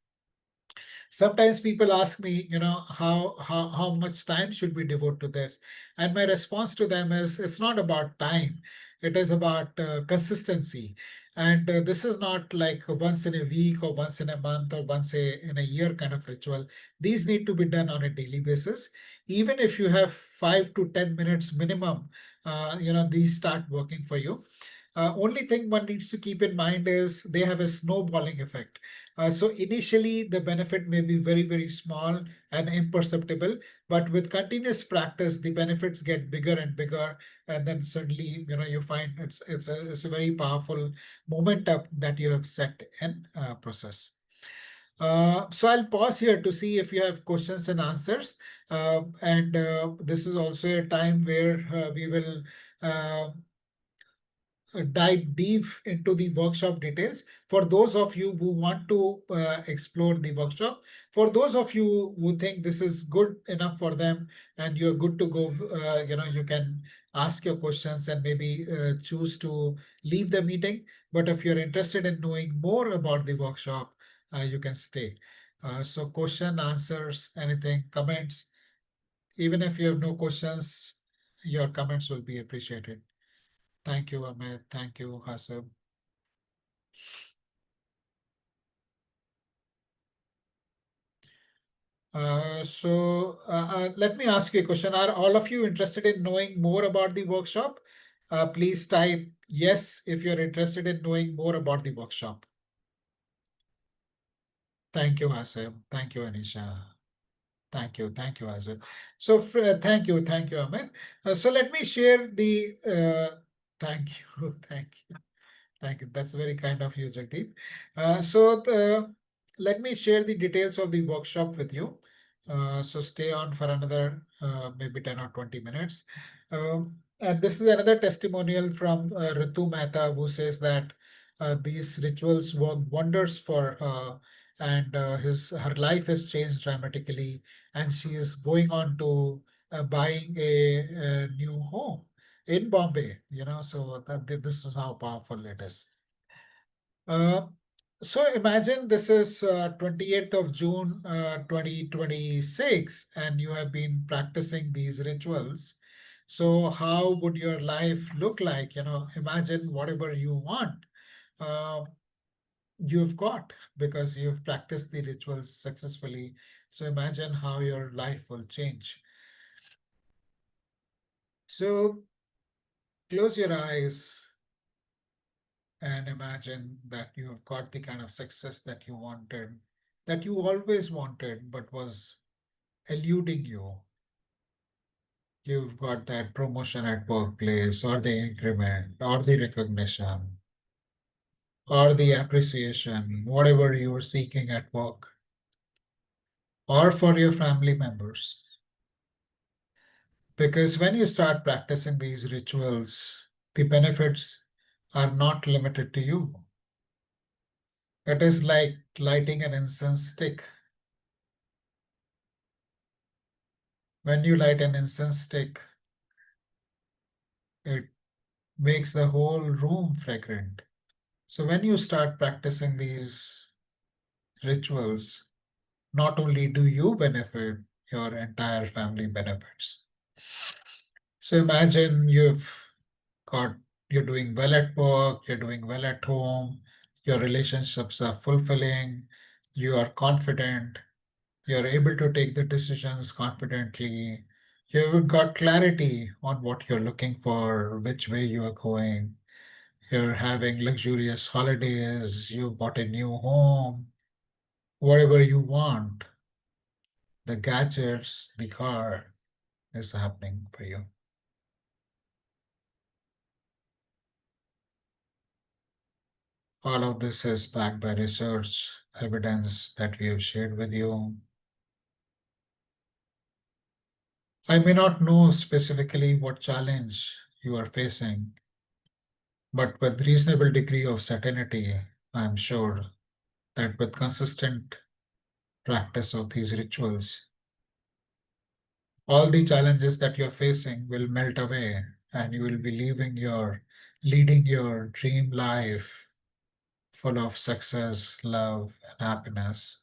Sometimes people ask me, how much time should we devote to this? And my response to them is, it's not about time. It is about consistency. And this is not like once in a week, or once in a month, or in a year kind of ritual. These need to be done on a daily basis. Even if you have 5 to 10 minutes minimum, these start working for you. Only thing one needs to keep in mind is they have a snowballing effect. So initially, the benefit may be very, very small and imperceptible, but with continuous practice, the benefits get bigger and bigger, and then suddenly, you find it's a very powerful momentum that you have set in process. So I'll pause here to see if you have questions and answers. And this is also a time where we will uh, dive deep into the workshop details. For those of you who want to explore the workshop, for those of you who think this is good enough for them and you're good to go, you can ask your questions and maybe choose to leave the meeting. But if you're interested in knowing more about the workshop, you can stay. So question, answers, anything, comments, even if you have no questions, your comments will be appreciated. Thank you, Amit. Thank you, Hasib. Let me ask you a question. Are all of you interested in knowing more about the workshop? Please type yes if you're interested in knowing more about the workshop. Thank you, Hasib. Thank you, Anisha. Thank you, Hasib. So thank you, Amit. So let me share the. Thank you, thank you. Thank you. That's very kind of you, Jagdeep. Let me share the details of the workshop with you. So stay on for another maybe 10 or 20 minutes. And this is another testimonial from Ritu Mehta, who says that These rituals work wonders for her, and his her life has changed dramatically, and she is going on to buying a new home in Bombay. So this is how powerful it is. Uh, so imagine this is 28th of June 2026, and you have been practicing these rituals. So how would your life look like? Imagine whatever you want. Uh, you've got, because you've practiced the rituals successfully. So imagine how your life will change. So close your eyes and imagine that you have got the kind of success that you wanted, that you always wanted, but was eluding you. You've got that promotion at workplace, or the increment, or the recognition, or the appreciation, whatever you were seeking at work, or for your family members. Because when you start practicing these rituals, the benefits are not limited to you. It is like lighting an incense stick. When you light an incense stick, it makes the whole room fragrant. So when you start practicing these rituals, not only do you benefit, your entire family benefits. So imagine got you're doing well at work, you're doing well at home, your relationships are fulfilling, you are confident, you're able to take the decisions confidently, you've got clarity on what you're looking for, which way you are going, you're having luxurious holidays, you bought a new home, whatever you want, the gadgets, the car is happening for you. All of this is backed by research evidence that we have shared with you. I may not know specifically what challenge you are facing, but with reasonable degree of certainty, I am sure that with consistent practice of these rituals, all the challenges that you're facing will melt away, and you will be leading your dream life full of success, love, and happiness.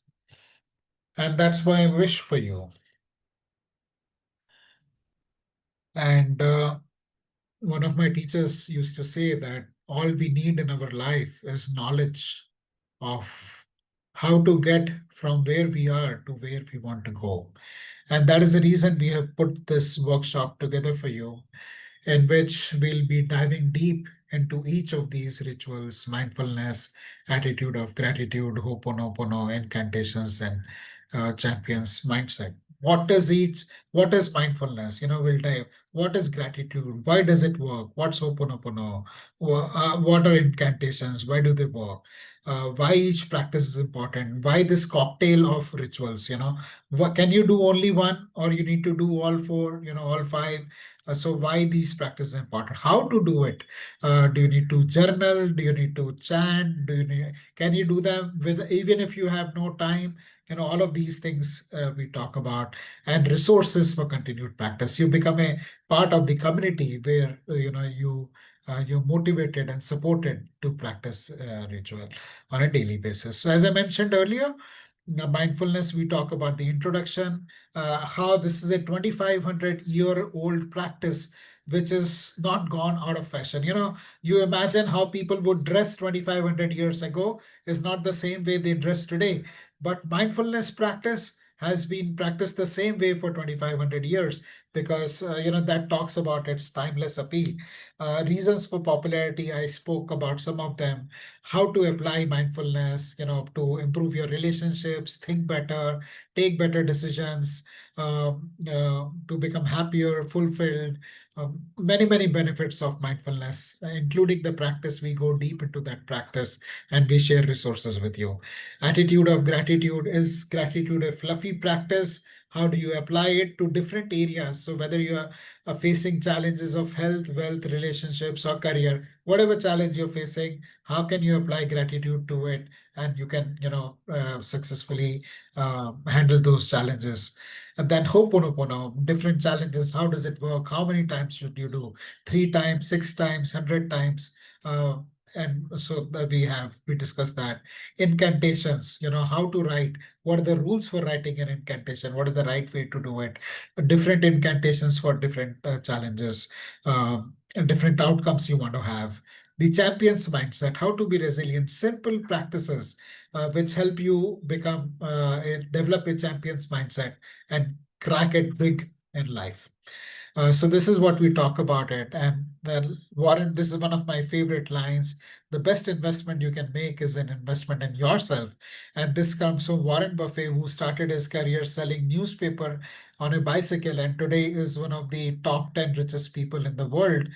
And that's my wish for you. And one of my teachers used to say that all we need in our life is knowledge of how to get from where we are to where we want to go. And that is the reason we have put this workshop together for you, in which we'll be diving deep into each of these rituals: mindfulness, attitude of gratitude, ho'oponopono, incantations, and champions mindset. What is mindfulness? We'll dive. What is gratitude? Why does it work? What's ho'oponopono? What are incantations? Why do they work? Why each practice is important? Why this cocktail of rituals? Can you do only one, or you need to do all four? All five? So why these practices are important? How to do it? Do you need to journal? Do you need to chant? Can you do them with, even if you have no time? All of these things we talk about, and resources for continued practice. You become a part of the community where you're motivated and supported to practice ritual on a daily basis. So as I mentioned earlier, mindfulness, we talk about the introduction, how this is a 2,500-year-old practice which is not gone out of fashion. You imagine how people would dress 2,500 years ago is not the same way they dress today. But mindfulness practice has been practiced the same way for 2,500 years, because that talks about its timeless appeal. Reasons for popularity, I spoke about some of them. How to apply mindfulness, to improve your relationships, think better, take better decisions, to become happier, fulfilled. Many benefits of mindfulness, including the practice. We go deep into that practice, and we share resources with you. Attitude of gratitude, is gratitude a fluffy practice, How do you apply it to different areas? So whether you are facing challenges of health, wealth, relationships, or career, whatever challenge you're facing, how can you apply gratitude to it, and you can, successfully handle those challenges. And then Ho'oponopono, different challenges. How does it work? How many times should you do? 3 times, 6 times, 100 times. Uh, and so that we discussed that. Incantations, how to write. What are the rules for writing an incantation? What is the right way to do it? Different incantations for different challenges, and different outcomes you want to have. The champion's mindset, how to be resilient, simple practices which help you develop a champion's mindset and crack it big in life. So this is what we talk about it. And then Warren, this is one of my favorite lines. The best investment you can make is an investment in yourself. And this comes from Warren Buffett, who started his career selling newspaper on a bicycle and today is one of the top 10 richest people in the world,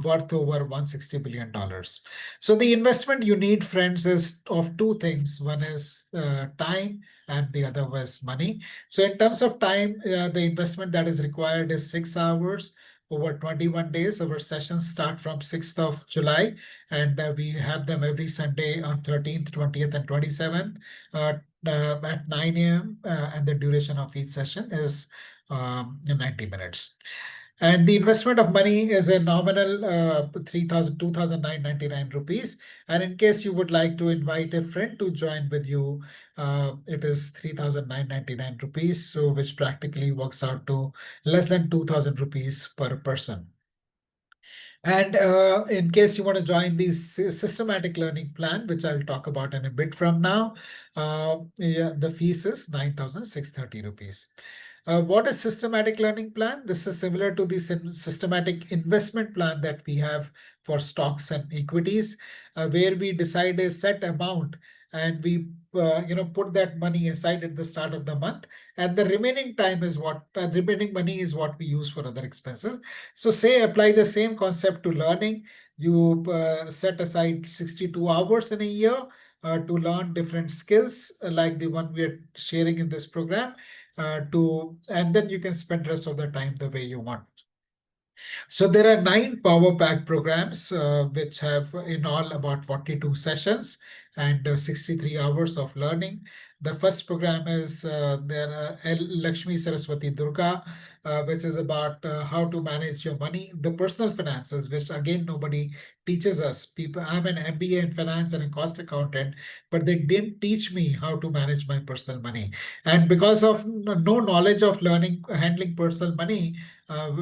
worth over $160 billion. So the investment you need, friends, is of two things. One is time and the other was money. So in terms of time, the investment that is required is 6 hours over 21 days. Our sessions start from 6th of July, and we have them every Sunday on 13th, 20th, and 27th at 9 a.m. And the duration of each session is 90 minutes. And the investment of money is a nominal 2,999 rupees. And in case you would like to invite a friend to join with you, it is 3,999 rupees, so which practically works out to less than 2,000 rupees per person. And in case you want to join the systematic learning plan, which I'll talk about in a bit from now, yeah, the fees is 9,630 rupees. What is systematic learning plan? This is similar to the systematic investment plan that we have for stocks and equities, where we decide a set amount and we put that money aside at the start of the month, and the remaining time is remaining money is what we use for other expenses. So say apply the same concept to learning. You set aside 62 hours in a year to learn different skills like the one we are sharing in this program, and then you can spend rest of the time the way you want. So there are 9 Power Pack programs, which have in all about 42 sessions and 63 hours of learning. The first program is Lakshmi Saraswati Durga, which is about how to manage your money, the personal finances, which again nobody teaches us. People, I'm an MBA in finance and a cost accountant, but they didn't teach me how to manage my personal money. And because of no knowledge of learning handling personal money,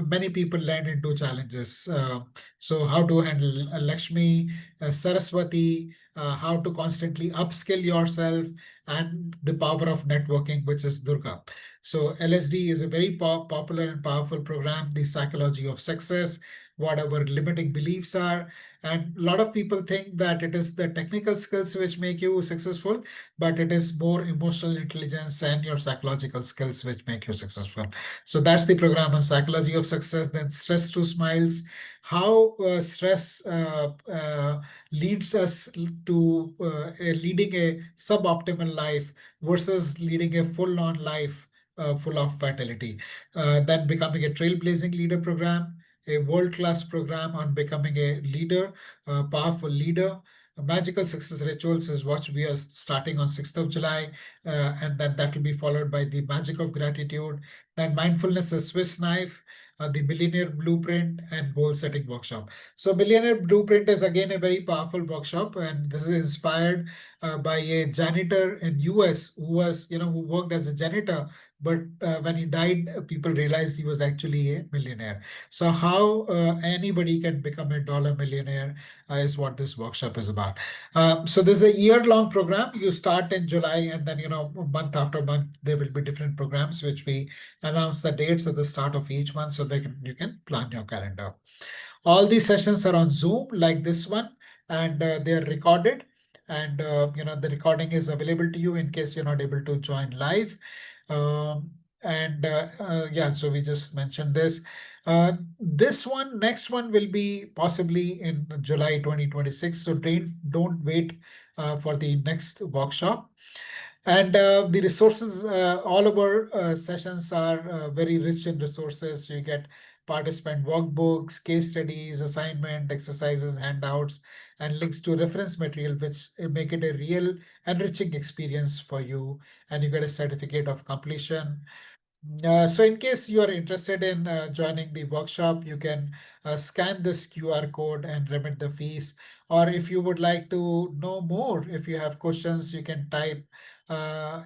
many people land into challenges. So how to handle Lakshmi, Saraswati, how to constantly upskill yourself, and the power of networking, which is Durga. So LSD is a very popular and powerful program, the psychology of success, what our limiting beliefs are. And a lot of people think that it is the technical skills which make you successful, but it is more emotional intelligence and your psychological skills which make you successful. So that's the program on psychology of success. Then stress to smiles, how stress leads us to leading a suboptimal life versus leading a full-on life full of vitality. Then becoming a trailblazing leader program, a world-class program on becoming a leader, a powerful leader. Magical Success Rituals is what we are starting on 6th of July, and then that will be followed by the Magic of Gratitude, then Mindfulness, a Swiss Knife, the Millionaire Blueprint, and Goal Setting Workshop. So Millionaire Blueprint is again a very powerful workshop, and this is inspired by a janitor in US who worked as a janitor, but when he died, people realized he was actually a millionaire. So how anybody can become a dollar millionaire is what this workshop is about. So this is a year-long program. You start in July, and then month after month there will be different programs which we announce the dates at the start of each month so you can plan your calendar. All these sessions are on Zoom like this one, and they are recorded. And the recording is available to you in case you're not able to join live. And yeah, so we just mentioned this. Next one will be possibly in July 2026. So don't wait for the next workshop. And the resources, all of our sessions are very rich in resources. You get participant workbooks, case studies, assignment, exercises, handouts, and links to reference material, which make it a real enriching experience for you. And you get a certificate of completion. So in case you are interested in joining the workshop, you can scan this QR code and remit the fees. Or if you would like to know more, if you have questions, you can type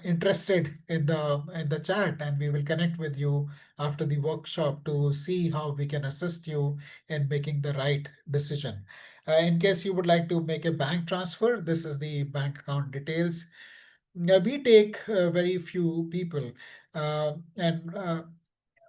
interested in the chat, and we will connect with you after the workshop to see how we can assist you in making the right decision. In case you would like to make a bank transfer, this is the bank account details. We take very few people, and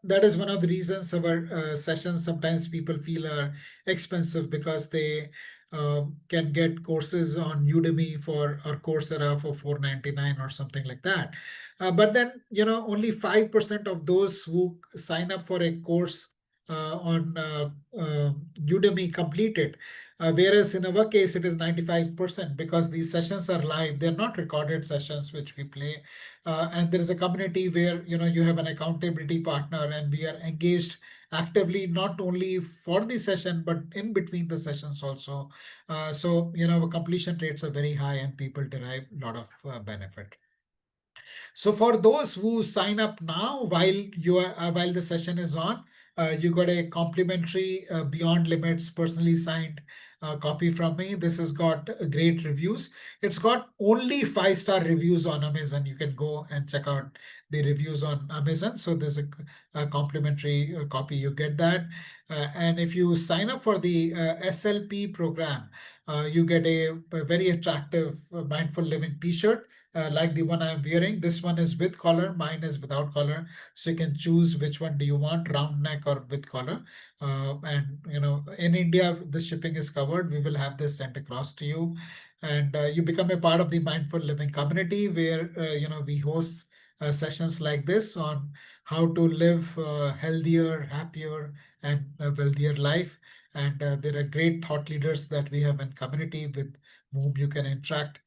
that is one of the reasons our sessions sometimes people feel are expensive, because they can get courses on Udemy for or Coursera for 499 or something like that. But then, only 5% of those who sign up for a course on Udemy complete it. Whereas in our case, it is 95%, because these sessions are live. They're not recorded sessions which we play. And there is a community where you have an accountability partner, and we are engaged actively, not only for the session but in between the sessions also. So completion rates are very high, and people derive a lot of benefit. So for those who sign up now, while the session is on, you got a complimentary Beyond Limits personally signed copy from me. This has got great reviews. It's got only 5-star reviews on Amazon. You can go and check out the reviews on Amazon. So there's a complimentary copy. You get that. And if you sign up for the SLP program, you get a very attractive Mindful Living T-shirt, like the one I'm wearing. This one is with collar, mine is without collar. So you can choose which one do you want, round neck or with collar. And in India, the shipping is covered. We will have this sent across to you. And you become a part of the Mindful Living community, where we host sessions like this on how to live healthier, happier, and a wealthier life. And there are great thought leaders that we have in community with whom you can interact.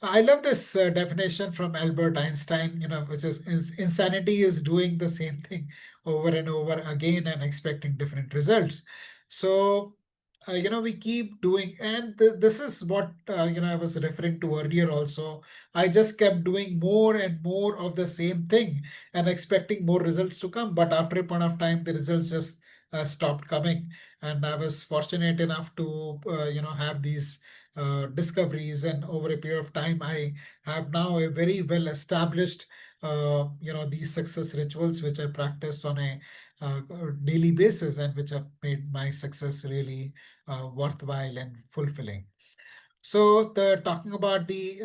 I love this definition from Albert Einstein, which is insanity is doing the same thing over and over again and expecting different results. So, we keep doing, and this is what, I was referring to earlier also. I just kept doing more and more of the same thing and expecting more results to come. But after a point of time, the results just stopped coming. And I was fortunate enough to, have these discoveries, and over a period of time I have now a very well established these success rituals which I practice on a daily basis, and which have made my success really worthwhile and fulfilling. So the talking about the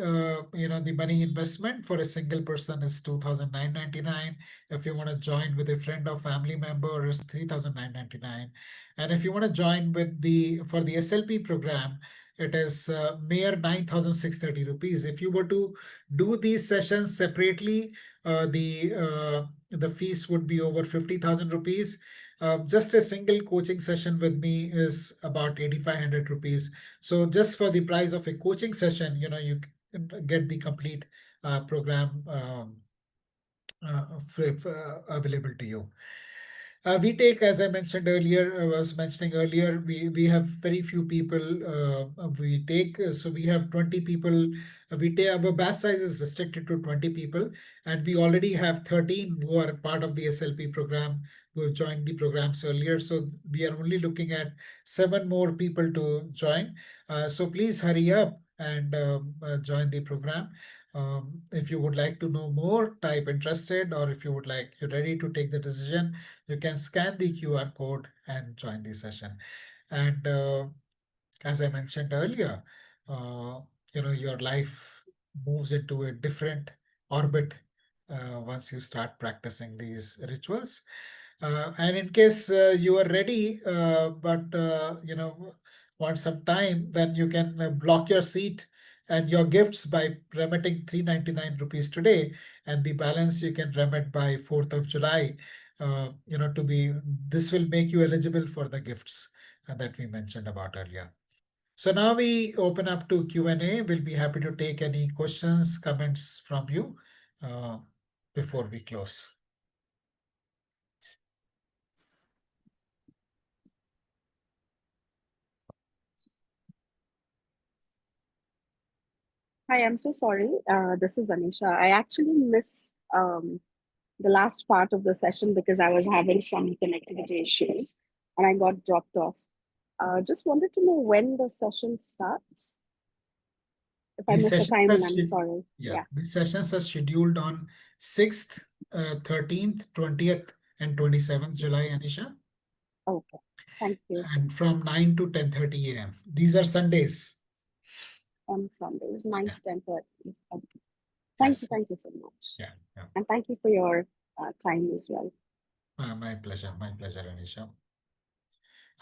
money investment for a single person is 2,999. If you want to join with a friend or family member, is 3,999. And if you want to join with the for the SLP program, it is mere 9,630 rupees. If you were to do these sessions separately, the fees would be over 50,000 rupees. Just a single coaching session with me is about 8,500 rupees. So just for the price of a coaching session, you can get the complete program available to you. We take, as I mentioned earlier, I was mentioning earlier, we have very few people we take. So we have 20 people. We take our batch size is restricted to 20 people, and we already have 13 who are part of the SLP program who have joined the programs earlier. So we are only looking at 7 more people to join. So please hurry up and join the program. If you would like to know more, type interested, or if you're ready to take the decision, you can scan the QR code and join the session. And as I mentioned earlier, uh, your life moves into a different orbit once you start practicing these rituals. And in case you are ready, but want some time, then you can block your seat and your gifts by remitting 399 rupees today, and the balance you can remit by 4th of July. To be This will make you eligible for the gifts that we mentioned about earlier. So now we open up to Q&A. We'll be happy to take any questions, comments from you uh, before we close. Hi, I'm so sorry. This is Anisha. I actually missed the last part of the session because I was having some connectivity issues and I got dropped off. Just wanted to know when the session starts. If I These missed the sessions are timing, I'm sorry. yeah, Yeah. these sessions are scheduled on 6th, 13th, 20th, and 27th July, Anisha, Okay. Thank you. and from 9 to 10:30 a.m. These are Sundays. On Sundays, 9 Yeah. to 10:30. Okay. Yes. Thank you so much. Yeah. Yeah. And thank you for your time as well. My pleasure. My pleasure, Anisha.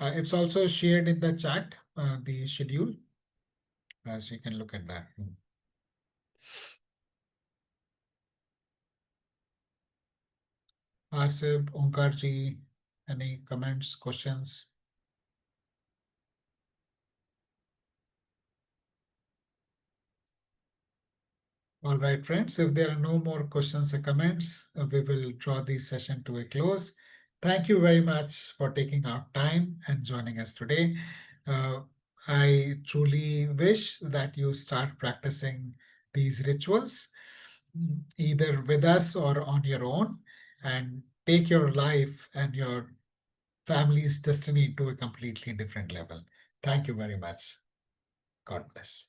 It's also shared in the chat, the schedule, so you can look at that. Asif, Omkarji, any comments, questions? All right, friends, if there are no more questions or comments, we will draw this session to a close. Thank you very much for taking out time and joining us today. Uh, I truly wish that you start practicing these rituals, either with us or on your own, and take your life and your family's destiny to a completely different level. Thank you very much. God bless.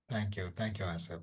Thank you. Thank you, Asif.